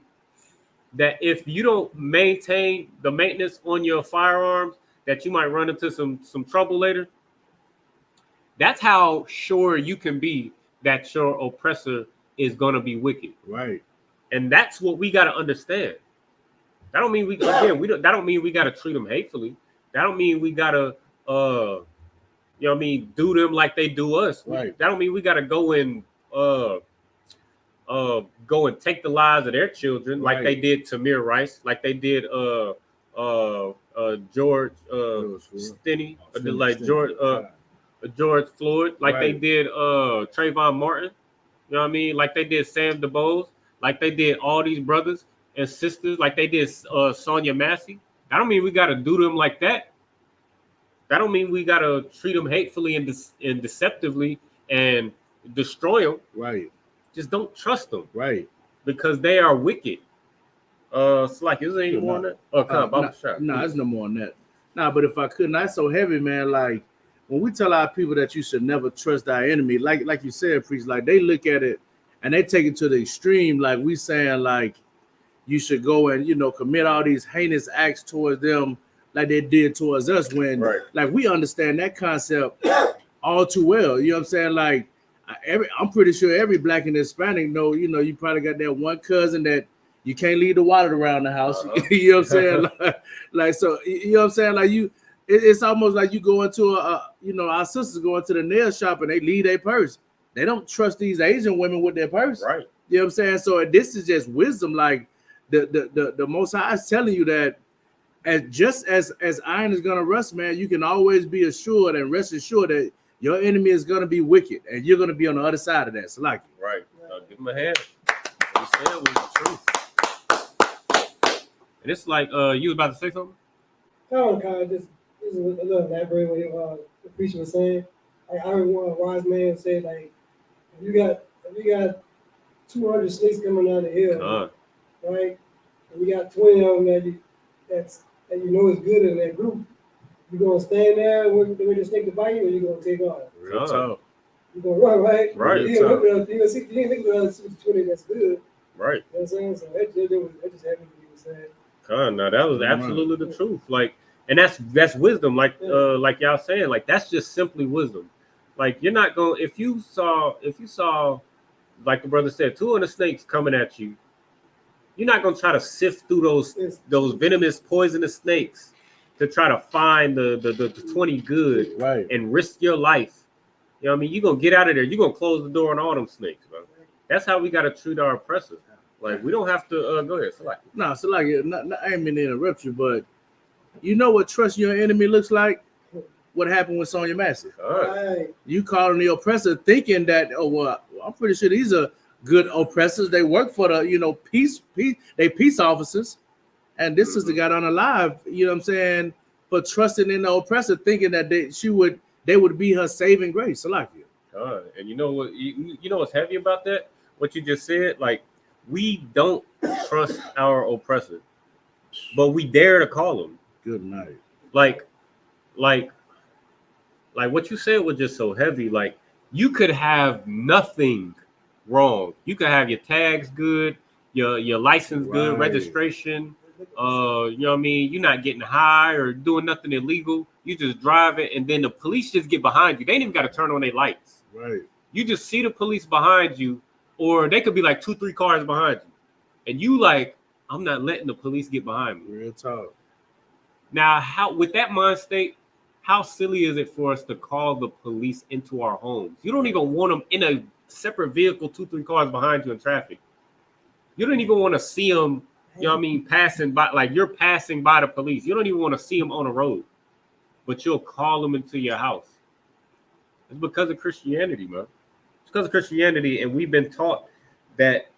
that if you don't maintain the maintenance on your firearms, that you might run into some trouble later. That's how sure you can be that your oppressor is gonna be wicked. Right. And that's what we gotta understand. That don't mean that don't mean we gotta treat them hatefully. That don't mean we gotta you know what I mean, do them like they do us. Right. That don't mean we gotta go and take the lives of their children like they did Tamir Rice, like they did George Stinney, like George Floyd, like they did Trayvon Martin, you know what I mean? Like they did Sam DuBose, like they did all these brothers and sisters, like they did Sonia Massey. That don't mean we gotta do them like that. That don't mean we gotta treat them hatefully and deceptively and destroy them. Right. Just don't trust them. Right. Because they are wicked. It's like, is there any more on that? Oh, come on, no, there's no more on that. Nah, but if I could, not so heavy, man. Like when we tell our people that you should never trust thy enemy, like you said, priest, like they look at it and they take it to the extreme. Like we saying, like you should go and commit all these heinous acts towards them, like they did towards us. When like we understand that concept all too well. You know what I'm saying? Like I'm pretty sure every Black and Hispanic know. You probably got that one cousin that you can't leave the wallet around the house. You know what I'm saying? Like so, you know what I'm saying? Like it's almost like you go into our sisters go into the nail shop and they leave their purse. They don't trust these Asian women with their purse. Right. You know what I'm saying? So this is just wisdom. Like the Most High is telling you that as iron is gonna rust, man, you can always be assured and rest assured that your enemy is gonna be wicked and you're gonna be on the other side of that. So like right. Give him a hand. What he said was the truth. And it's like you was about to say something? No, Kyle, just just a little elaborate what the preacher was saying. Like, I heard one wise man say, like, if you got 200 snakes coming down the hill, right? And you got 20 of them that you know is good in that group. You gonna stand there with the snake to bite you, or you gonna take off? Real talk. You gonna run, right? Right. You ain't looking at the other 20 that's good. Right. You know what I'm saying? So that just happened to be saying. No, that was absolutely the truth. Like, and that's wisdom. Like like y'all saying, like that's just simply wisdom. Like you're not going if you saw like the brother said, 200 snakes coming at you, you're not gonna try to sift through those venomous, poisonous snakes to try to find the 20 good and risk your life. You know what I mean? You're gonna get out of there. You're gonna close the door on all them snakes, bro. That's how we gotta treat our oppressors. Like we don't have to go ahead. So I ain't mean to interrupt you, but you know what trust your enemy looks like? What happened with Sonya Massey? Right. You calling the oppressor thinking that, oh well, I'm pretty sure these are good oppressors. They work for the peace they peace officers. And this sister got on alive, you know what I'm saying, for trusting in the oppressor, thinking that they would be her saving grace. I like you. And you know what you know what's heavy about that? What you just said, like we don't trust our oppressor, but we dare to call them. Good night. Like what you said was just so heavy. Like you could have nothing wrong. You could have your tags good, your license good, registration. You know what I mean? You're not getting high or doing nothing illegal. You just drive it, and then the police just get behind you. They ain't even got to turn on their lights. Right. You just see the police behind you, or they could be like 2-3 cars behind you, and you like, I'm not letting the police get behind me. Real talk. Now, how with that mind state, how silly is it for us to call the police into our homes? You don't even want them in a separate vehicle, 2-3 cars behind you in traffic. You don't even want to see them. You know what I mean? Passing by, like you're passing by the police. You don't even want to see them on the road, but you'll call them into your house. It's because of Christianity, man. It's because of Christianity, and we've been taught that.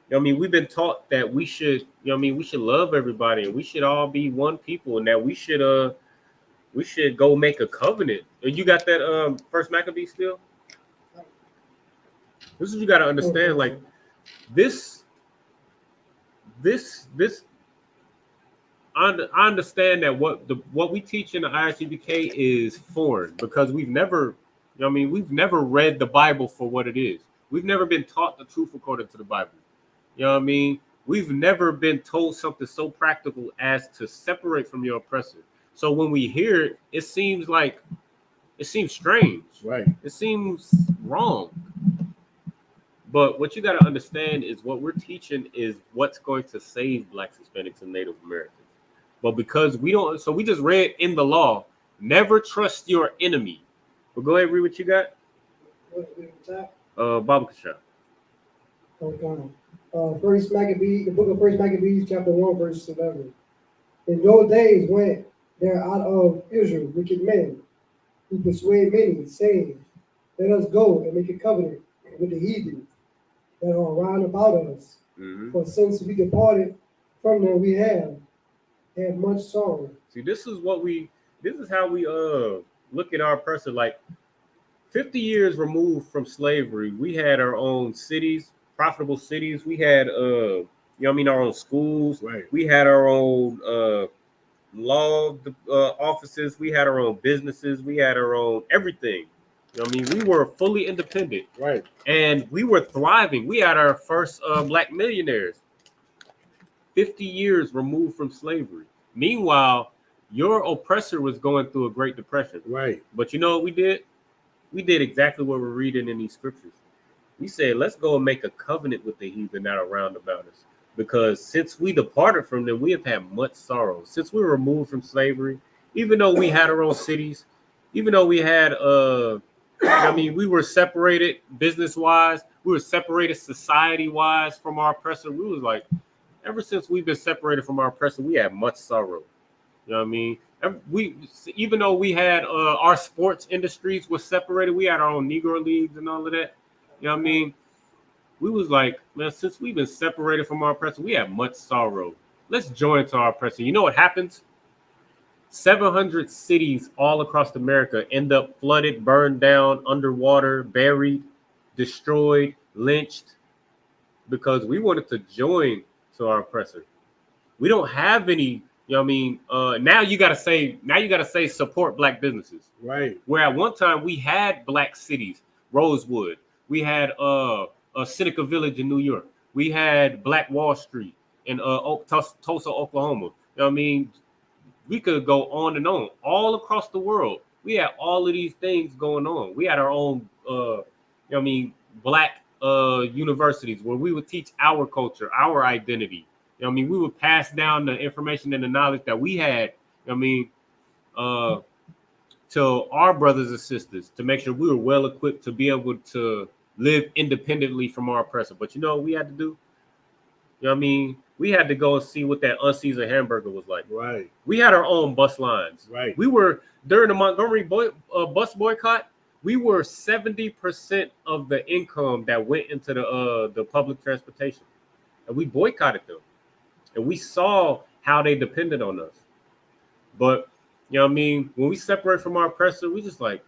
You know what I mean? We've been taught that we should. You know what I mean? We should love everybody, and we should all be one people, and that we should go make a covenant. You got that First Maccabees still? This is what you got to understand. Like this. I understand that what we teach in the ISUPK is foreign because we've never read the Bible for what it is. We've never been taught the truth according to the Bible. You know what I mean? We've never been told something so practical as to separate from your oppressor. So when we hear it, it seems strange. Right. It seems wrong. But what you got to understand is what we're teaching is what's going to save Blacks, Hispanics, and Native Americans. But because we don't, so we just read in the law, never trust your enemy. But go ahead, read what you got. Bible Kashaf. First Maccabees, the book of First Maccabees, chapter 1, verse 11. In those days went there out of Israel wicked men who persuade many, saying, let us go and make a covenant with the heathen that are round about us. Mm-hmm. For since we departed from them, we have had much sorrow. See, this is how we look at our oppressor. Like 50 years removed from slavery, we had our own cities, profitable cities. We had our own schools. Right. We had our own law offices. We had our own businesses. We had our own everything. You know what I mean? We were fully independent. Right. And we were thriving. We had our first Black millionaires 50 years removed from slavery. Meanwhile, your oppressor was going through a Great Depression. Right. But you know what we did? We did exactly what we're reading in these scriptures. We said, let's go and make a covenant with the heathen that are round about us. Because since we departed from them, we have had much sorrow. Since we were removed from slavery, even though we had our own cities, even though we had we were separated business-wise, we were separated society-wise from our oppressor. We was like, ever since we've been separated from our oppressor, we had much sorrow. You know what I mean? Even though we had our sports industries were separated, we had our own Negro leagues and all of that. You know what I mean? We was like, man, since we've been separated from our oppressor, we have much sorrow. Let's join to our oppressor. You know what happens? 700 cities all across America end up flooded, burned down, underwater, buried, destroyed, lynched, because we wanted to join to our oppressor. We don't have any, you know what I mean? Now you gotta say support black businesses. Right. Where at one time we had black cities, Rosewood, we had Seneca Village in New York, we had Black Wall Street in Tulsa, Oklahoma. You know what I mean? We could go on and on. All across the world, we had all of these things going on. We had our own, you know what I mean, black universities where we would teach our culture, our identity. You know what I mean? We would pass down the information and the knowledge that we had, you know what I mean, to our brothers and sisters to make sure we were well equipped to be able to live independently from our oppressor. But you know what we had to do? You know what I mean? We had to go and see what that unseasoned hamburger was like. Right. We had our own bus lines. Right. We were, during the Montgomery bus boycott, we were 70% of the income that went into the public transportation. And we boycotted them. And we saw how they depended on us. But, you know what I mean? When we separate from our oppressor, we just like,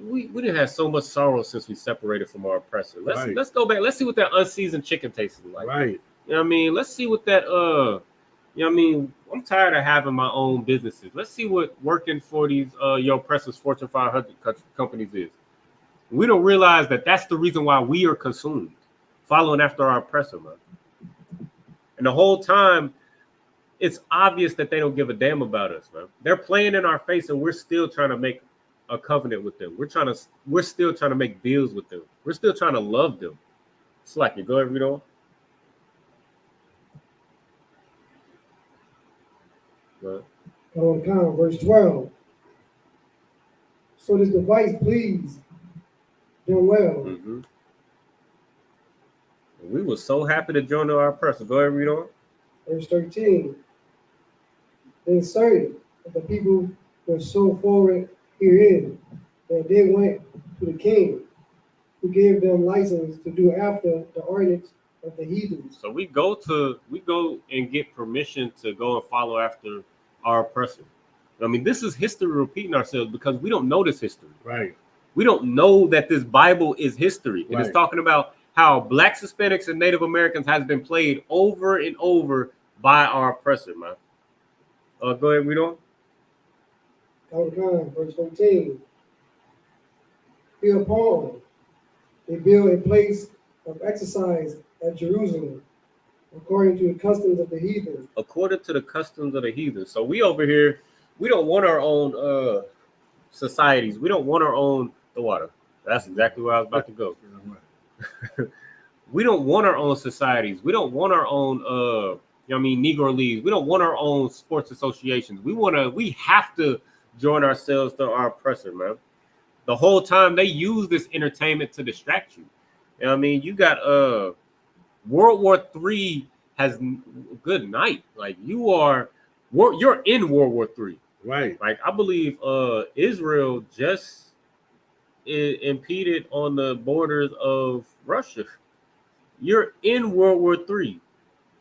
we didn't have so much sorrow since we separated from our oppressor. Let's go back. Let's see what that unseasoned chicken tasted like. Right. You know what I mean? Let's see what that, you know what I mean? I'm tired of having my own businesses. Let's see what working for these, your oppressors, Fortune 500 companies is. We don't realize that that's the reason why we are consumed, following after our oppressor, man. And the whole time, it's obvious that they don't give a damn about us, man. They're playing in our face, and we're still trying to make a covenant with them. We're still trying to make deals with them. We're still trying to love them. It's like you go ahead, read on. Verse 12. So this device pleased them well. Mm-hmm. We were so happy to join our oppressor. Go ahead, read on. Verse 13. Then certain that the people were so forward herein that they went to the king, who gave them license to do after the ordinance of the heathens. So we go and get permission to go and follow after our oppressor. I mean, this is history repeating ourselves because we don't know this history. Right. We don't know that this Bible is history. Right. It is talking about how Blacks, Hispanics, and Native Americans has been played over and over by our oppressor, man. Go ahead, read on. Verse 14. Hereupon they build a place of exercise at Jerusalem, according to the customs of the heathen. According to the customs of the heathen. So we over here, we don't want our own societies. We don't want our own the water. That's exactly where I was about to go. We don't want our own societies. We don't want our own you know what I mean, Negro leagues. We don't want our own sports associations. We have to join ourselves to our oppressor, man. The whole time they use this entertainment to distract you. You know what I mean? You got World War III has good night. Like you're in World War III. Right. Like I believe Israel just impeded on the borders of Russia. You're in World War III.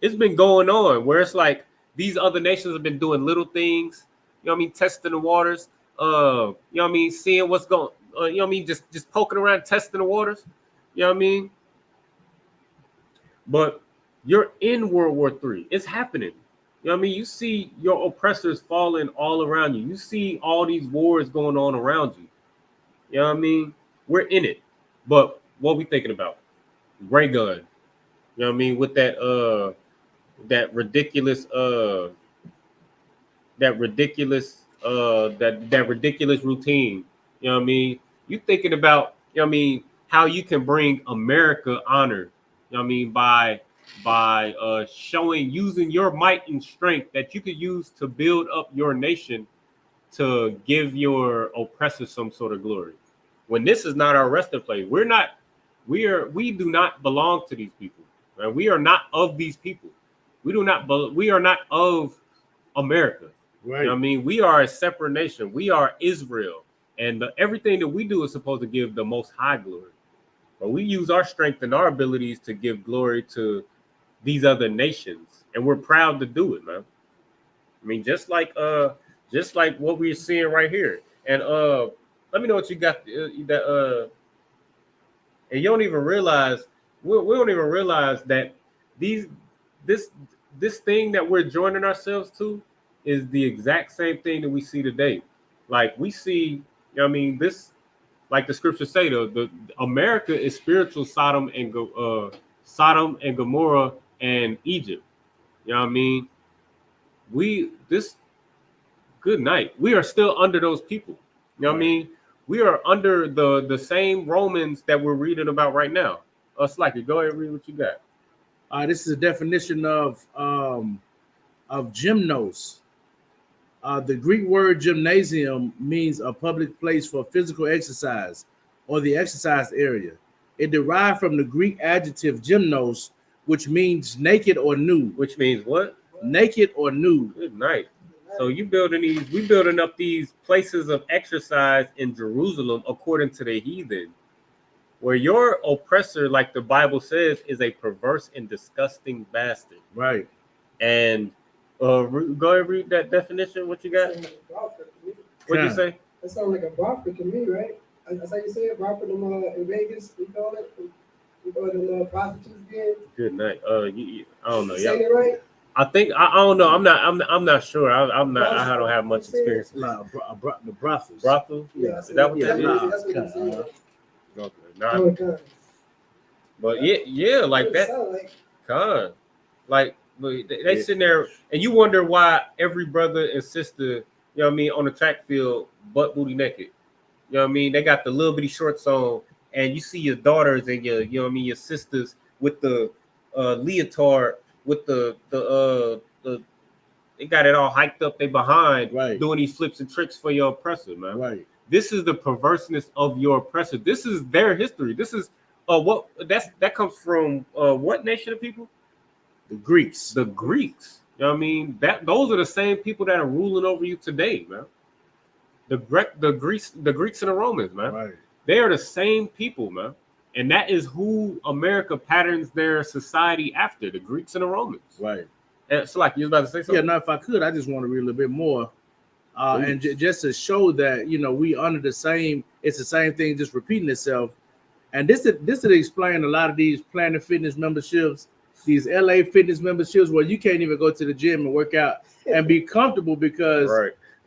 It's been going on where it's like these other nations have been doing little things, you know what I mean, testing the waters, you know what I mean, seeing what's going, you know what I mean, just poking around, testing the waters, you know what I mean? But you're in World War III. It's happening. You know what I mean? You see your oppressors falling all around you. You see all these wars going on around you. You know what I mean? We're in it. But what we thinking about? Ray gun. You know what I mean? With that ridiculous routine. You know what I mean? You thinking about, you know what I mean, how you can bring America honor, you know what I mean, by using your might and strength that you could use to build up your nation to give your oppressor some sort of glory. When this is not our resting place. We do not belong to these people. Right? We are not of these people. We are not of America. Right. You know what I mean? We are a separate nation. We are Israel. And everything that we do is supposed to give the Most High glory. But we use our strength and our abilities to give glory to these other nations. And we're proud to do it, man. I mean, just like just like what we're seeing right here. And let me know what you got. And you don't even realize we don't even realize that these this thing that we're joining ourselves to is the exact same thing that we see today. Like we see, this, like the scriptures say, the America is spiritual Sodom and Gomorrah and Egypt. You know what I mean? This good night. We are still under those people. You know what I mean? We are under the same Romans that we're reading about right now. Slacky, go ahead and read what you got. This is a definition of gymnos. The Greek word gymnasium means a public place for physical exercise or the exercise area. It derived from the Greek adjective gymnos, which means naked or nude. Which means what? Naked or nude. Good night. So we building up these places of exercise in Jerusalem according to the heathen, where your oppressor, like the Bible says, is a perverse and disgusting bastard. Right. And go ahead and read that definition. What you got? What'd you say? That sounds like a brothel to me, right? That's how you say it, brothel in Vegas, we call it. We call them prostitutes again. Good night. I don't know. Saying it right? I think I don't know. I'm not sure. I don't have much experience. The brothels. Brothel? Yeah. Is that what that is? That's what I'm saying. Okay. Nah. But yeah, like that. God, like they sitting there, and you wonder why every brother and sister, on the track field, butt booty naked. You know what I mean? They got the little bitty shorts on, and you see your daughters and your sisters with the leotard with the they got it all hyped up. They behind doing these flips and tricks for your oppressor, man. Right. This is the perverseness of your oppressor. This is their history. This is that comes from what nation of people? The Greeks. The Greeks. You know what I mean? Those are the same people that are ruling over you today, man. The Greeks and the Romans, man. Right. They are the same people, man. And that is who America patterns their society after, the Greeks and the Romans. Right. And so, like, you was about to say something? Yeah, no, if I could, I just want to read a little bit more. And just to show that, we under the same, it's the same thing just repeating itself. And this would explain a lot of these Planet Fitness memberships, these LA Fitness memberships, where you can't even go to the gym and work out and be comfortable because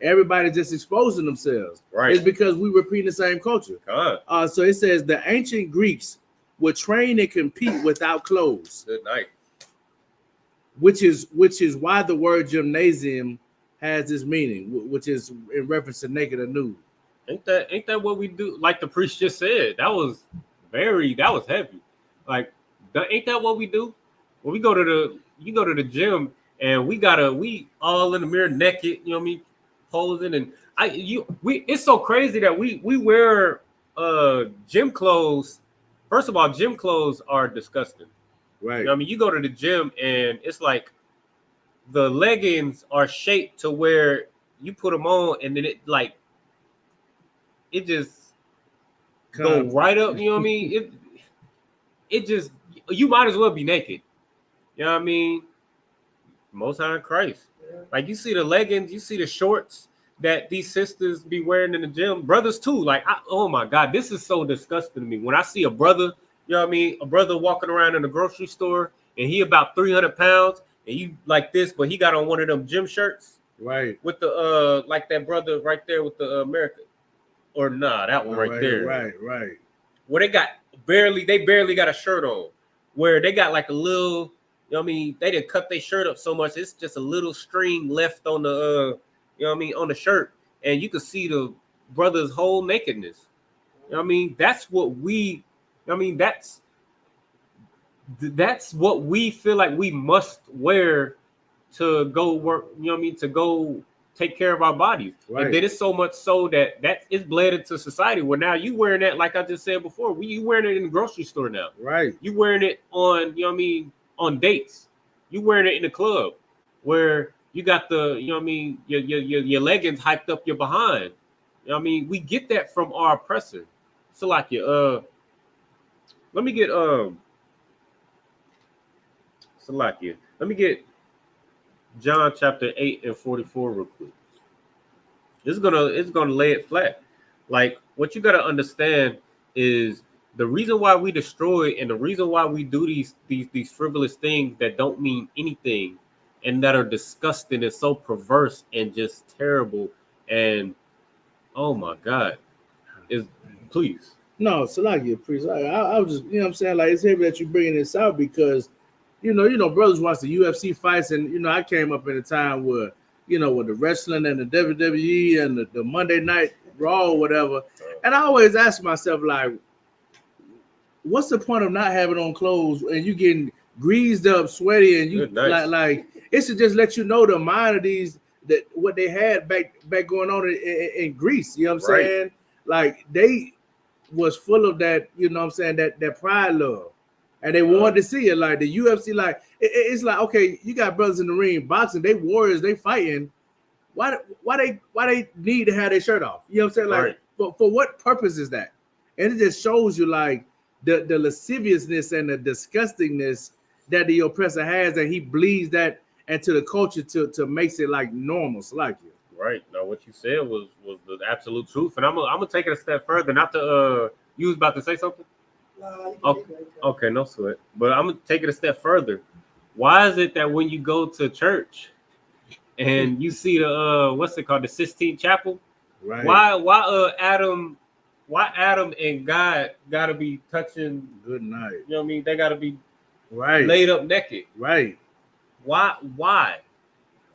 everybody's just exposing themselves. Right. It's because we repeat the same culture. So it says the ancient Greeks would train and compete without clothes. Good night. Which is why the word gymnasium has this meaning, which is in reference to naked or nude. Ain't that what we do? Like the priest just said, that was heavy. Like, ain't that what we do? When you go to the gym and we all in the mirror naked, you know what I mean, posing, and it's so crazy that we wear gym clothes. First of all, gym clothes are disgusting. Right. You know what I mean, you go to the gym and it's like the leggings are shaped to where you put them on and then it just go right up. You know what I mean? It just, you might as well be naked. You know what I mean? Most High in Christ. Yeah. Like, you see the leggings, you see the shorts that these sisters be wearing in the gym, brothers too. Like, oh my God, this is so disgusting to me. When I see a brother, you know what I mean, a brother walking around in the grocery store and he about 300 pounds and you like this, but he got on one of them gym shirts. Right. With the like that brother right there with the America. Or nah, that one right there. Right. Where they barely got a shirt on. Where they got like a little, you know what I mean, they didn't cut their shirt up so much. It's just a little string left on the you know what I mean, on the shirt. And you can see the brother's whole nakedness. You know what I mean? That's what that's what we feel like we must wear to go work, you know what I mean, to go take care of our bodies. Right. And then it's so much so that it's bled into society where now you wearing that, like I just said before, you wearing it in the grocery store now. Right. You wearing it on, you know what I mean, on dates. You wearing it in the club where you got the, you know what I mean, your leggings hyped up your behind. You know what I mean? We get that from our oppressor. So like let me get Salakia. Let me get John chapter 8 and 44 real quick. It's gonna lay it flat. Like what you gotta understand is the reason why we destroy and the reason why we do these frivolous things that don't mean anything and that are disgusting and so perverse and just terrible and oh my God, is please. No, so like you priest. I was just, you know what I'm saying? Like, it's heavy that you bringing this out because, brothers watch the UFC fights, and, I came up in a time where, with the wrestling and the WWE and the Monday Night Raw or whatever. And I always ask myself, like, what's the point of not having on clothes and you getting greased up, sweaty, and you like it should just let you know the mind of these, that what they had back going on in Greece. You know what I'm saying? Like they was full of that, that pride love. And they wanted to see it. Like the UFC, like it's like, okay, you got brothers in the ring, boxing, they warriors, they fighting. Why they need to have their shirt off? You know what I'm saying? Like for what purpose is that? And it just shows you like the lasciviousness and the disgustingness that the oppressor has, and he bleeds that into the culture to makes it like normal. So like you. Right. Now, what you said was the absolute truth, and I'm gonna take it a step further. Not to you was about to say something. Okay, no sweat. But I'm gonna take it a step further. Why is it that when you go to church and you see the what's it called, the Sistine Chapel? Right. Why Adam and God gotta be touching? Good night. You know what I mean? They gotta be right laid up naked. Right. Why?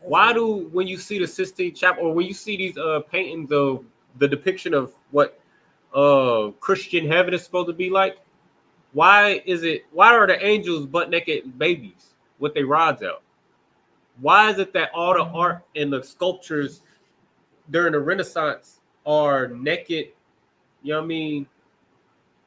Why do, when you see the Sistine Chapel or when you see these paintings of the depiction of what Christian heaven is supposed to be like, why are the angels butt naked babies with their rods out? Why is it that all the art and the sculptures during the Renaissance are naked? You know what I mean?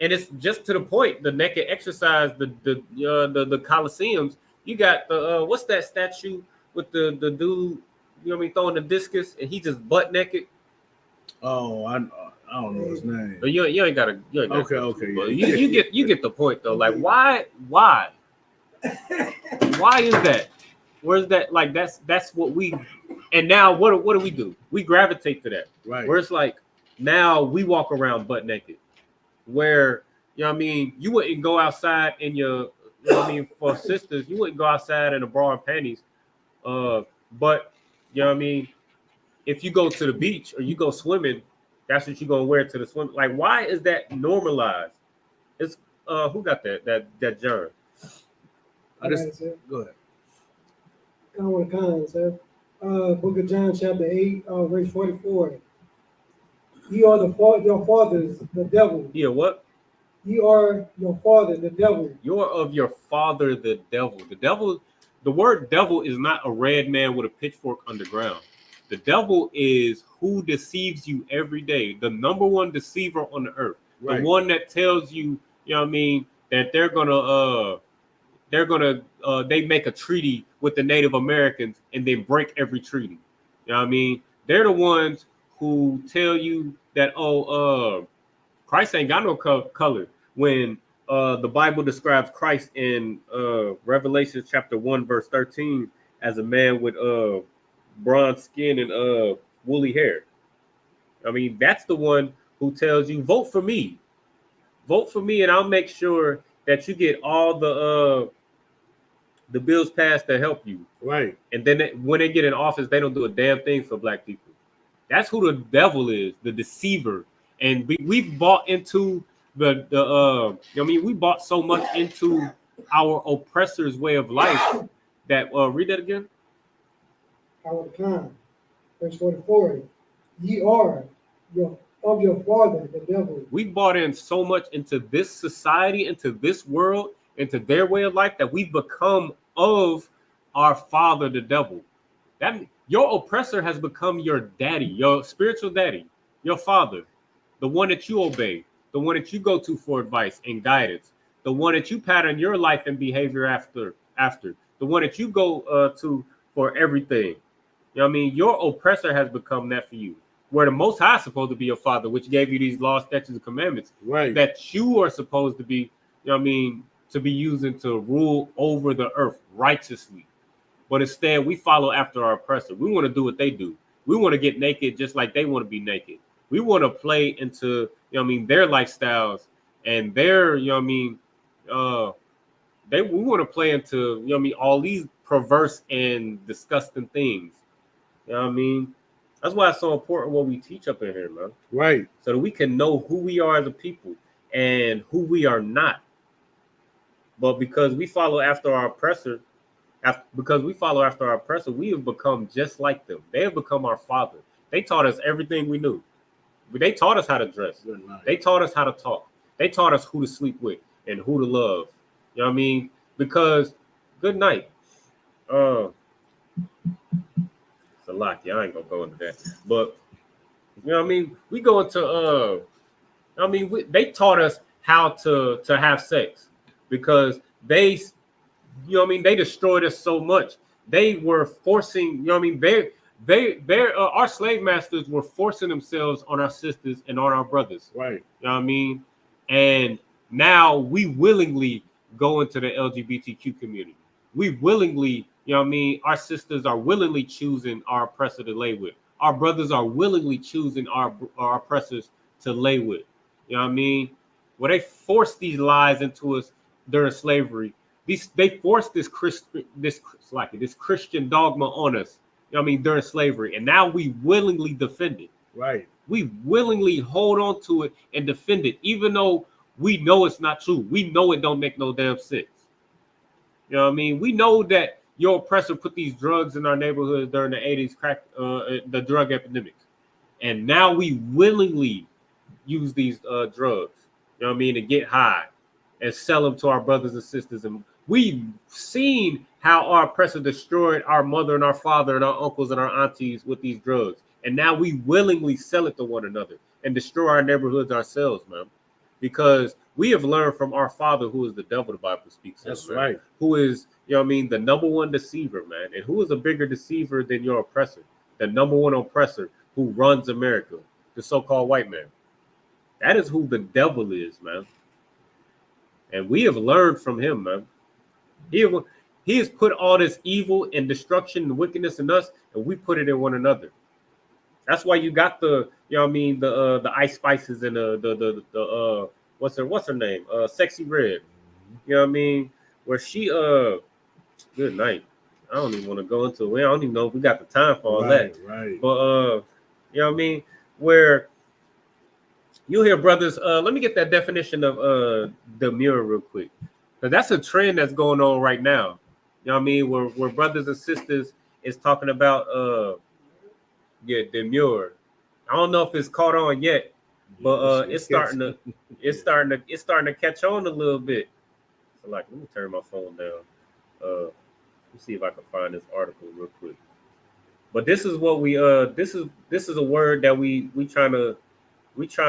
And it's just to the point, the naked exercise, the Colosseums. You got the what's that statue with the dude, you know what I mean, throwing the discus and he just butt naked. Oh, I don't know his name. But you ain't gotta. Okay. Yeah. You get the point though. Like why is that? Where's that? Like that's what we. And now what do we do? We gravitate to that. Right. Where it's like now we walk around butt naked. Where you know what I mean, you wouldn't go outside in your. You know what I mean, for sisters, you wouldn't go outside in a bra and panties. But you know what I mean, if you go to the beach or you go swimming, that's what you're gonna wear to the swim. Like, why is that normalized? It's who got that John? Go ahead. Con, sir. Book of John, chapter 8, verse 44. Ye are your fathers, the devil. Yeah, what? Ye are your father, the devil. You're of your father, the devil. The devil, the word devil is not a red man with a pitchfork underground. The devil is who deceives you every day. The number one deceiver on the earth. Right. The one that tells you, you know what I mean, that they make a treaty with the Native Americans and then break every treaty. You know what I mean? They're the ones who tell you that, Christ ain't got no color when the Bible describes Christ in Revelation chapter 1 verse 13 as a man with bronze skin and woolly hair. I mean, that's the one who tells you vote for me and I'll make sure that you get all the bills passed to help you. Right. And then when they get in office, they don't do a damn thing for black people. That's who the devil is, the deceiver. And we've bought into we bought so much into our oppressor's way of life that read that again. Our time, verse 44. Ye are of your father, the devil. We bought in so much into this society, into this world, into their way of life that we've become of our father, the devil. That your oppressor has become your daddy, your spiritual daddy, your father. The one that you obey, the one that you go to for advice and guidance, the one that you pattern your life and behavior after, the one that you go to for everything. You know what I mean? Your oppressor has become that for you. Where the Most High is supposed to be your father, which gave you these laws, statutes, and commandments, right? That you are supposed to be, you know what I mean, to be using to rule over the earth righteously. But instead, we follow after our oppressor. We want to do what they do. We want to get naked just like they want to be naked. We want to play into, their lifestyles and their, we want to play into, all these perverse and disgusting things. You know what I mean? That's why it's so important what we teach up in here, man. Right. So that we can know who we are as a people and who we are not. But because we follow after our oppressor, we have become just like them. They have become our father. They taught us everything we knew. They taught us how to dress. They taught us how to talk. They taught us who to sleep with and who to love. You know what I mean? Because good night. It's a lot. Yeah, I ain't gonna go into that. But you know what I mean? We go into they taught us how to have sex because they they destroyed us so much. They were forcing, our slave masters were forcing themselves on our sisters and on our brothers. Right. You know what I mean? And now we willingly go into the LGBTQ community. We willingly, our sisters are willingly choosing our oppressor to lay with. Our brothers are willingly choosing our oppressors to lay with. You know what I mean? Where they forced these lies into us during slavery. They forced this Christian dogma on us. You know what I mean? During slavery, and now we willingly defend it. Right. We willingly hold on to it and defend it, even though we know it's not true. We know it don't make no damn sense. You know what I mean? We know that your oppressor put these drugs in our neighborhoods during the 80s, the drug epidemics, and now we willingly use these drugs. You know what I mean? To get high and sell them to our brothers and sisters. And we've seen how our oppressor destroyed our mother and our father and our uncles and our aunties with these drugs. And now we willingly sell it to one another and destroy our neighborhoods ourselves, man. Because we have learned from our father, who is the devil, the Bible speaks of. That's man, right. Who is, the number one deceiver, man. And who is a bigger deceiver than your oppressor? The number one oppressor who runs America, the so-called white man. That is who the devil is, man. And we have learned from him, man. He has put all this evil and destruction and wickedness in us, and we put it in one another. That's why you got the Ice Spices and the what's her name? Sexy Red. You know what I mean? Where she good night. I don't even want to go into it. I don't even know if we got the time for all that. Right. But you know what I mean? Where you'll hear brothers, let me get that definition of demure real quick. Because that's a trend that's going on right now. You know what I mean? Where brothers and sisters is talking about demure. I don't know if it's caught on yet, but it's starting to catch on a little bit. So let me turn my phone down. Let me see if I can find this article real quick. But this is what we this is a word that we trying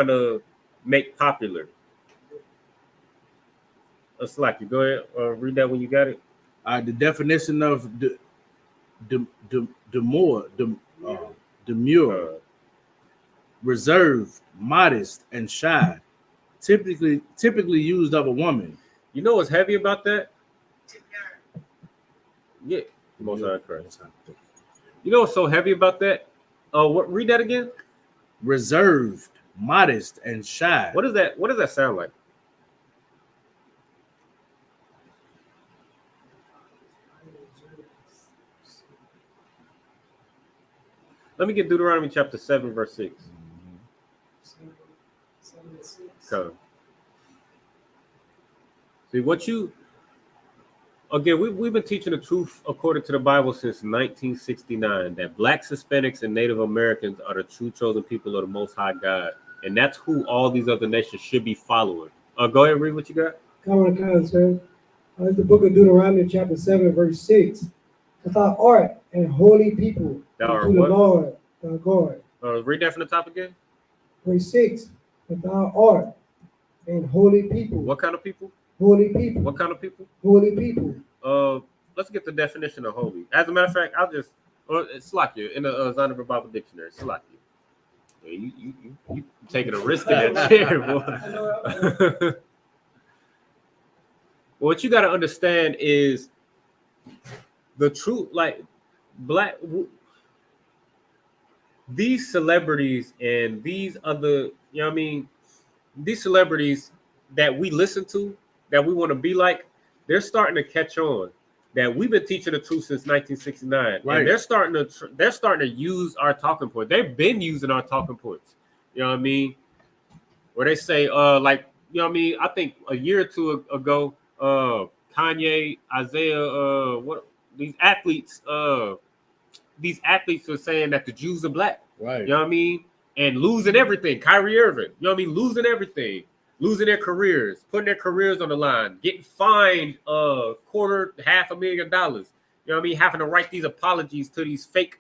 to make popular. Slack, you go ahead, read that when you got it. The definition of demure, reserved, modest, and shy, typically used of a woman. You know what's heavy about that? Yeah, most correct. You know what's so heavy about that? Read that again. Reserved, modest, and shy. What does that sound like? Let me get Deuteronomy chapter 7, verse 6. So, see what we've been teaching the truth according to the Bible since 1969, that Blacks, Hispanics, and Native Americans are the true chosen people of the Most High God. And that's who all these other nations should be following. Go ahead and read what you got. Come on, sir. It's the book of Deuteronomy chapter 7, verse 6. Without art and holy people to the Lord, thy God. Read that from the top again. Verse 6. Without art and holy people. What kind of people? Holy people. What kind of people? Holy people. Let's get the definition of holy. As a matter of fact, I'll just Slakia in the Zondervan Bible Dictionary. Slakia. You taking a risk in that chair, boy. What you got to understand is the truth, like these celebrities and these other, you know what I mean, these celebrities that we listen to, that we want to be like, they're starting to catch on that we've been teaching the truth since 1969, Right. and they're starting to use our talking points. They've been using our talking points. You know what I mean? Where they say, like, you know what I mean? I think a year or two ago, Kanye, Isaiah, what these athletes were saying that the Jews are black. Right. You know what I mean? And losing everything. Kyrie Irving, you know what I mean? Losing everything. Losing their careers, putting their careers on the line, getting fined $250,000. You know what I mean? Having to write these apologies to these fake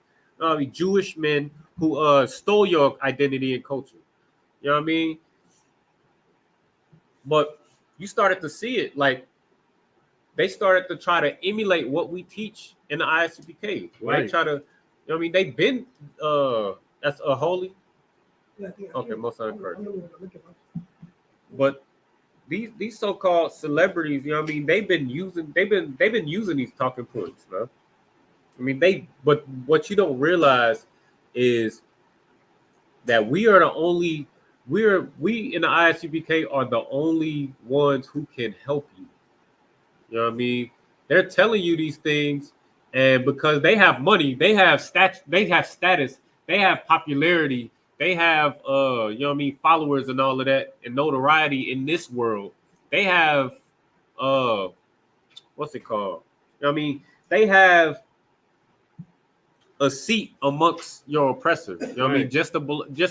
Jewish men who stole your identity and culture. You know what I mean? But you started to see it, like they started to try to emulate what we teach in the ISUPK. Right. They try to, you know what I mean? They've been that's a holy. Yeah, I think Okay, most of I'm looking up. But these so-called celebrities, you know what I mean, they've been using these talking points, man. I mean, but what you don't realize is that we in the ISUPK are the only ones who can help you. You know what I mean? They're telling you these things, and because they have money, they have status, they have popularity, they have you know what I mean, followers and all of that, and notoriety in this world. They have what's it called? You know what I mean? They have a seat amongst your oppressor. You know what I mean? Just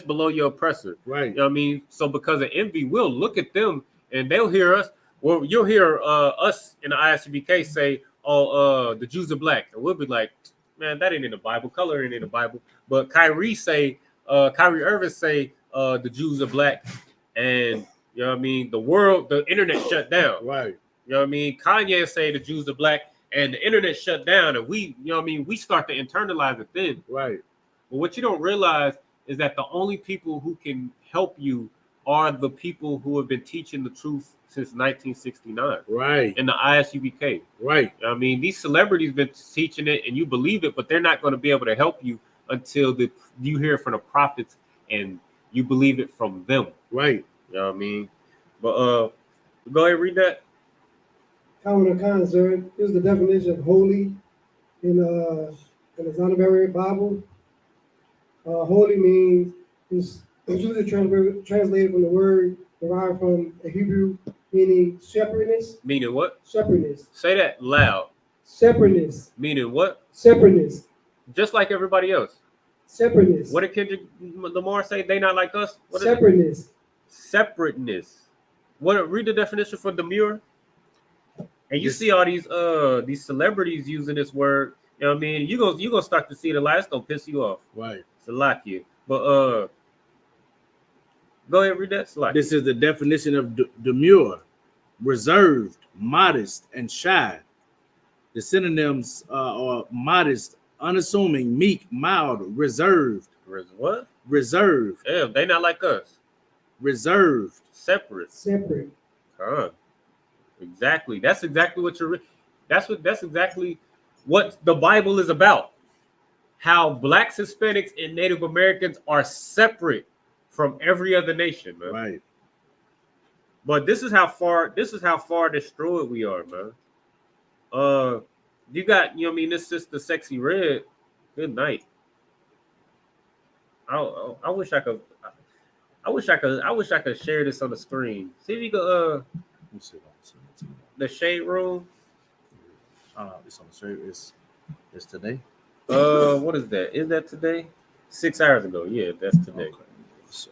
below your oppressor. Right. You know what I mean? So because of envy, we'll look at them and they'll hear us. Well, you'll hear us in the ISUPK say, "Oh, the Jews are black," and we'll be like, "Man, that ain't in the Bible. Color ain't in the Bible." But Kyrie Irving say, "The Jews are black," and you know what I mean. The internet shut down. Right. You know what I mean. Kanye say the Jews are black, and the internet shut down, and we, you know what I mean. We start to internalize it then. Right. But what you don't realize is that the only people who can help you are the people who have been teaching the truth since 1969. Right. In the ISUPK. Right. I mean, these celebrities been teaching it and you believe it, but they're not going to be able to help you until you hear from the prophets and you believe it from them. Right. You know what I mean? But go ahead and read that. Common concern. Here's the definition of holy in the Zonderberry Bible. Holy means is usually translated from the word derived from the Hebrew meaning separateness. Meaning what? Separateness. Say that loud. Separateness. Meaning what? Separateness. Just like everybody else. Separateness. What did Kendrick Lamar say? They not like us? What separateness. Separateness. What? Read the definition for demure. And you see all these celebrities using this word. You know what I mean? You gonna start to see the light. It's gonna piss you off. Right. Salakia. But go ahead and read that. Salakia. This is the definition of demure: reserved, modest, and shy. The synonyms are modest, unassuming, meek, mild, reserved. What? Reserved. Yeah, they not like us. Reserved. Separate. Exactly. That's exactly what that's exactly what the Bible is about. How blacks, Hispanics, and Native Americans are separate from every other nation, man. Right. But this is how far destroyed we are, man. You got, you know what I mean, this sister Sexy Red. Good night. I wish I could share this on the screen. See if you could Let me see. the shade room. It's on the street. It's today. What is that? Is that today? 6 hours ago. Yeah, that's today. Okay. So,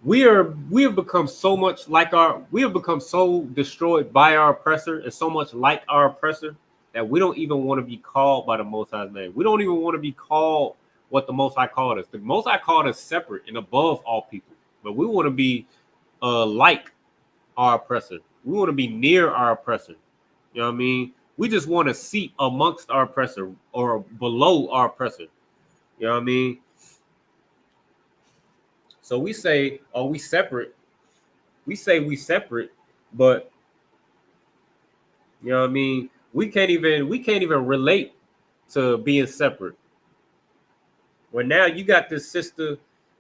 We have become so much like we have become so destroyed by our oppressor and so much like our oppressor that we don't even want to be called by the Most High's name. We don't even want to be called what the Most High called us. The Most High called us separate and above all people. But we want to be like our oppressor. We want to be near our oppressor. You know what I mean? We just want a seat amongst our oppressor or below our oppressor. You know what I mean? So we say, "Oh, we separate." We say we separate, but you know what I mean? We can't even relate to being separate. Where now you got this sister,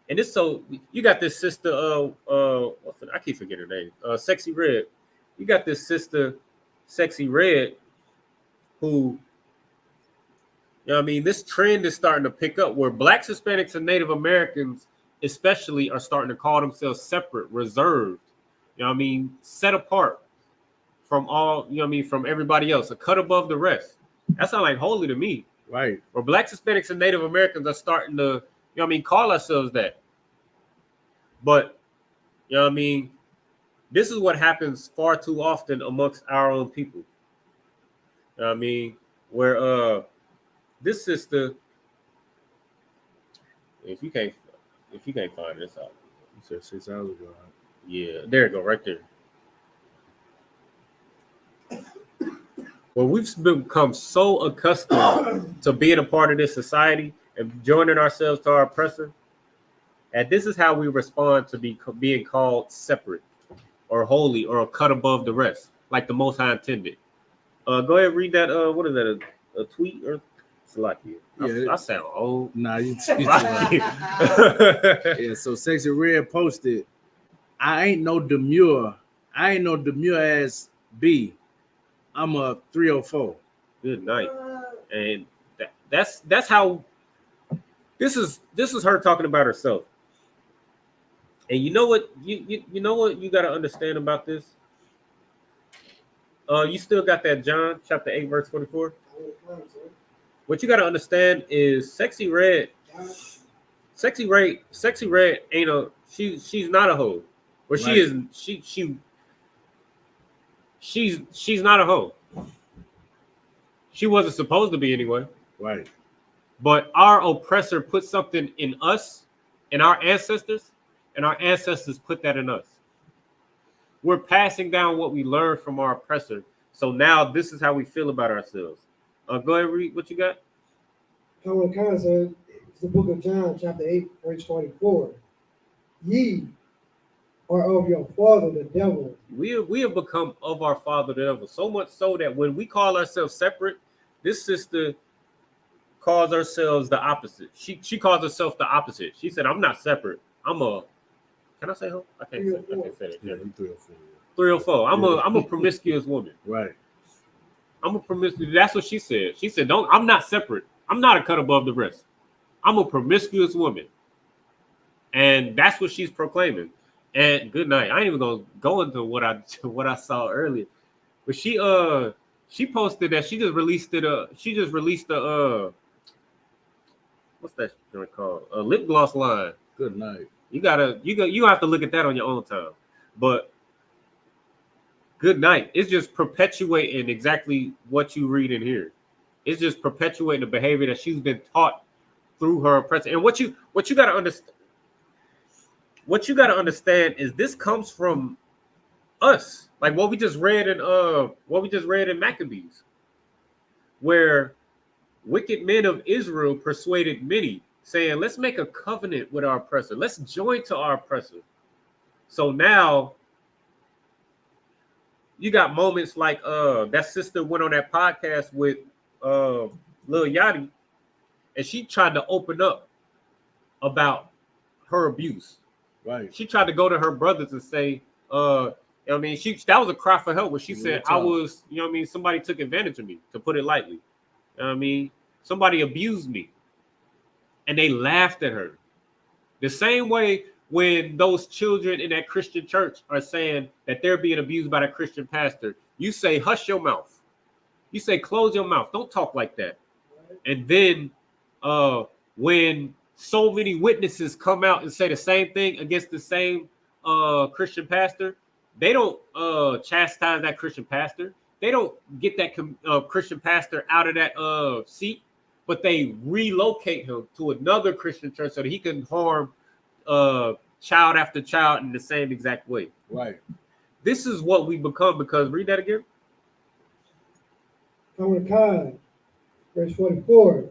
and it's so you got this sister. I keep forgetting her name. Sexy Red. You got this sister, Sexy Red, who, you know what I mean, this trend is starting to pick up where Blacks, Hispanics, and Native Americans especially are starting to call themselves separate, reserved, you know what I mean, set apart from all, you know what I mean, from everybody else, a cut above the rest. That sounds like holy to me. Right. Where Blacks, Hispanics, and Native Americans are starting to, you know what I mean, call ourselves that. But, you know what I mean, this is what happens far too often amongst our own people. You know what I mean? Where this sister, if you can't find this out. You said 6 hours ago. Right? Yeah, there you go, right there. Well, we've become so accustomed to being a part of this society and joining ourselves to our oppressor, and this is how we respond to being called separate or holy or a cut above the rest, like the Most High intended. Go ahead and read that. What is that? A tweet or Salakia? I sound old. Nah, you yeah. So Sexy Red posted, I ain't no demure ass B. I'm a 304. Good night. And that's how this is her talking about herself. And you know what you know what you got to understand about this? You still got that John chapter 8 verse 24. What you got to understand is Sexy Red ain't she's not a hoe. Or she is she's not a hoe. She wasn't supposed to be anyway. Right. But our oppressor put something in us and our ancestors, and our ancestors put that in us. We're passing down what we learned from our oppressor. So now this is how we feel about ourselves. Go ahead and read what you got. Common concept, it's the book of John, chapter 8, verse 24. Ye are of your father, the devil. We have become of our father, the devil, so much so that when we call ourselves separate, this sister calls ourselves the opposite. She calls herself the opposite. She said, I'm not separate. I'm a, can I say her? I can't say it. Yeah, 304. 304. I'm a promiscuous woman. Right. I'm a promiscuous. That's what she said. She said, I'm not separate. I'm not a cut above the rest. I'm a promiscuous woman. And that's what she's proclaiming. And good night. I ain't even gonna go into what I saw earlier. But she posted that she just released a what's that joint called? A lip gloss line. Good night. You have to look at that on your own time. But good night. It's just perpetuating exactly what you read in here. It's just perpetuating the behavior that she's been taught through her oppressor. And what you gotta understand. What you gotta understand is this comes from us, like what we just read in Maccabees, where wicked men of Israel persuaded many, saying, "Let's make a covenant with our oppressor. Let's join to our oppressor." So now you got moments like that sister went on that podcast with Lil Yachty, and she tried to open up about her abuse. Right. She tried to go to her brothers and say, I mean, that was a cry for help. Where she said, I was, you know what I mean, somebody took advantage of me, to put it lightly. You know what I mean? Somebody abused me. And they laughed at her. The same way when those children in that Christian church are saying that they're being abused by that Christian pastor, you say, hush your mouth. You say, close your mouth. Don't talk like that. And then when so many witnesses come out and say the same thing against the same Christian pastor, they don't chastise that Christian pastor. They don't get that Christian pastor out of that seat, but they relocate him to another Christian church so that he can harm child after child in the same exact way. Right. This is what we become because, read that again. Common verse 44.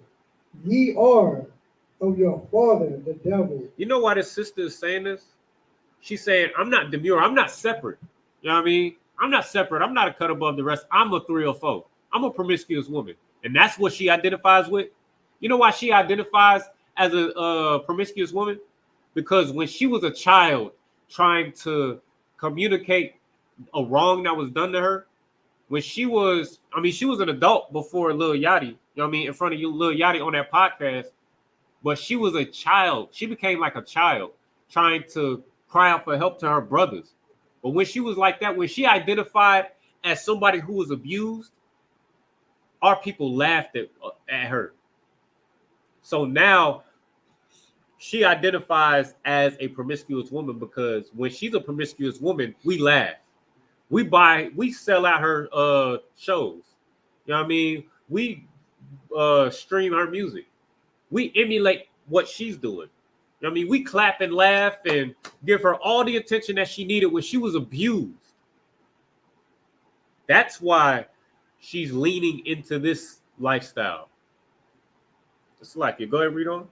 Ye are of your father, the devil. You know why this sister is saying this? She's saying, I'm not demure. I'm not separate. You know what I mean? I'm not separate. I'm not a cut above the rest. I'm a 304. I'm a promiscuous woman. And that's what she identifies with. You know why she identifies as a promiscuous woman? Because when she was a child trying to communicate a wrong that was done to her, when she was an adult before Lil Yachty, you know what I mean, in front of you, Lil Yachty on that podcast, but she was a child. She became like a child trying to cry out for help to her brothers. But when she was like that, when she identified as somebody who was abused, our people laughed at her. So now she identifies as a promiscuous woman because when she's a promiscuous woman, we laugh. We sell out her shows. You know what I mean? We stream her music. We emulate what she's doing. You know what I mean? We clap and laugh and give her all the attention that she needed when she was abused. That's why she's leaning into this lifestyle. It's like you go ahead and read on.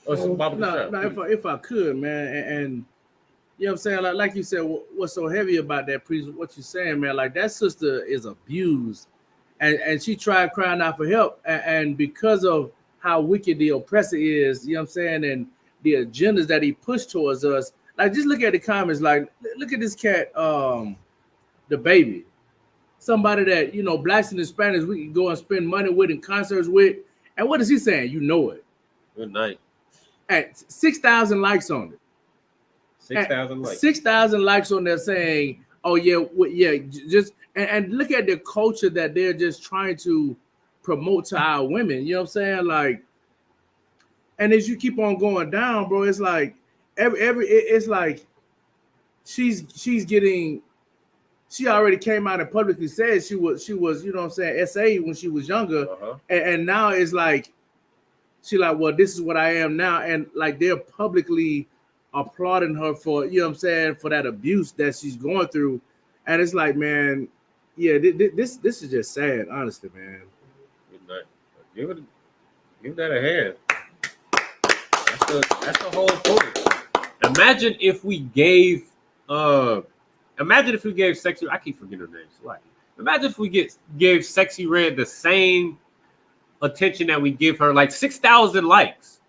If I could, man, and you know what I'm saying, like you said, what's so heavy about that, priest? What you saying, man? Like that sister is abused, and she tried crying out for help, and because of how wicked the oppressor is, you know what I'm saying, and the agendas that he pushed towards us. Like just look at the comments. Like look at this cat, the baby, somebody that blacks and Hispanics we can go and spend money with in concerts with, and what is he saying? You know it. Good night. At 6,000 likes on it. 6,000 likes. 6,000 likes on there saying, "Oh yeah, just and look at the culture that they're just trying to promote to our women." You know what I'm saying? Like, and as you keep on going down, bro, it's like it's like she's getting. She already came out and publicly said she was you know what I'm saying, SA when she was younger, and now it's like. She like, well, this is what I am now. And like they're publicly applauding her for, you know what I'm saying, for that abuse that she's going through. And it's like, man, yeah, this is just sad, honestly, man. Give that a hand. That's the whole point. Imagine if we gave Sexy, I keep forgetting her name. Imagine if we gave Sexy Red the same attention that we give her, like 6,000 likes.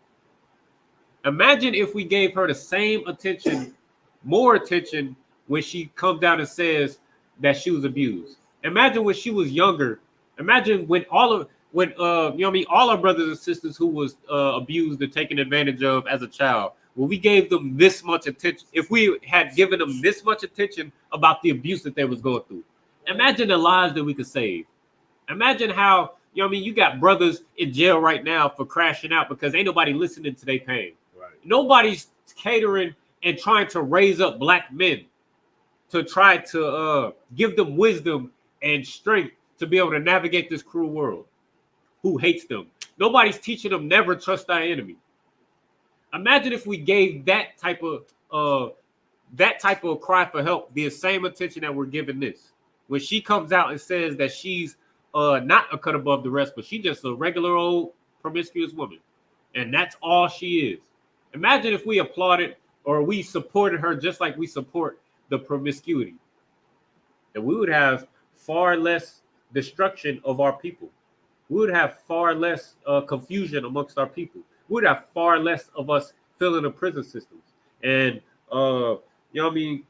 Imagine if we gave her the same attention, more attention, when she comes down and says that she was abused. Imagine when she was younger. Imagine when all our brothers and sisters who was abused and taken advantage of as a child. When we gave them this much attention, if we had given them this much attention about the abuse that they was going through, imagine the lives that we could save. Imagine how. You know what I mean? You got brothers in jail right now for crashing out because ain't nobody listening to their pain. Right. Nobody's catering and trying to raise up black men to try to give them wisdom and strength to be able to navigate this cruel world who hates them. Nobody's teaching them never trust thy enemy. Imagine if we gave that type of cry for help the same attention that we're giving this. When she comes out and says that she's not a cut above the rest, but she just a regular old promiscuous woman. And that's all she is. Imagine if we applauded or we supported her just like we support the promiscuity. And we would have far less destruction of our people. We would have far less confusion amongst our people. We would have far less of us filling the prison systems. And, you know what I mean?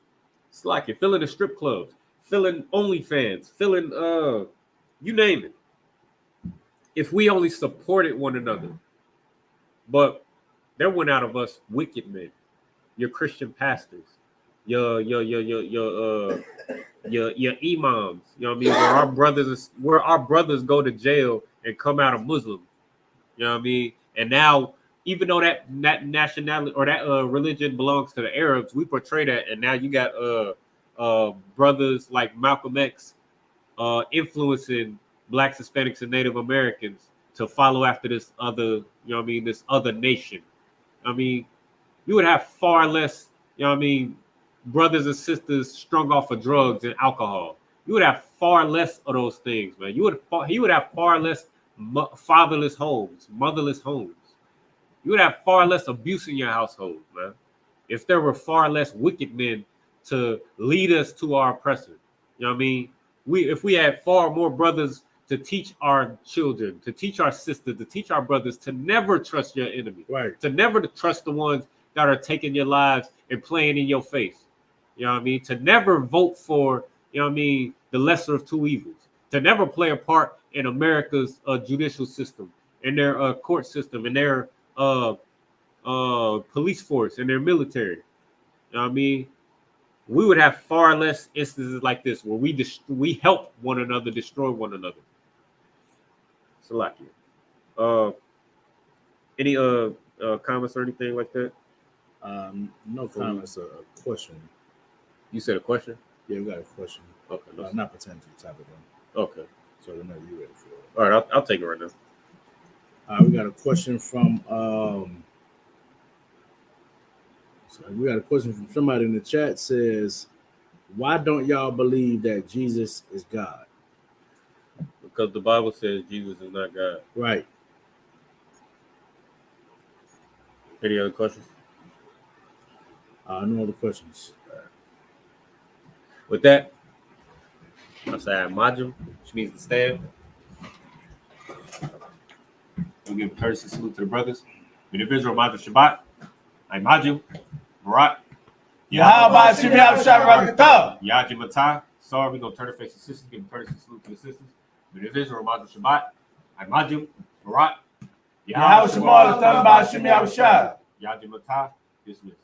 It's like it, filling the strip clubs, filling OnlyFans, filling... you name it. If we only supported one another, but there went out of us wicked men, your Christian pastors, your imams. You know what I mean? Where our brothers go to jail and come out a Muslim. You know what I mean? And now, even though that nationality or that religion belongs to the Arabs, we portray that, and now you got brothers like Malcolm X. Influencing Blacks, Hispanics, and Native Americans to follow after this other, you know what I mean, this other nation. I mean, you would have far less, you know what I mean, brothers and sisters strung off of drugs and alcohol. You would have far less of those things, man. You would have far less fatherless homes, motherless homes. You would have far less abuse in your household, man. If there were far less wicked men to lead us to our oppressor. You know what I mean? If we had far more brothers to teach our children, to teach our sisters, to teach our brothers to never trust your enemy, Right. to never to trust the ones that are taking your lives and playing in your face. You know what I mean? To never vote for, you know what I mean, the lesser of two evils. To never play a part in America's judicial system, in their court system, in their police force, in their military. You know what I mean? We would have far less instances like this where we help one another destroy one another. Salakia. Any comments or anything like that? No comments. A question. You said a question? Yeah, we got a question. Okay. Not pertaining to the topic though. Okay. So whenever you're ready for it. All right, I'll take it right now. We got a question from somebody in the chat. Says, why don't y'all believe that Jesus is God? Because the Bible says Jesus is not God. Right. Any other questions? No other questions. With that, I'm saying Majum, which means to stand. We'll give a courtesy salute to the brothers. Individual Majum Shabbat. I'm Majum. Barak. Yahweh Shemiah Shabbat. Yaji Matai. Sorry, we're going to turn to face the sisters. Give a courtesy salute to the sisters. Individual Majum Shabbat. I'm Majum. Barak. Yahweh Shemiah Shabbat. Yaji Matai. Dismissed.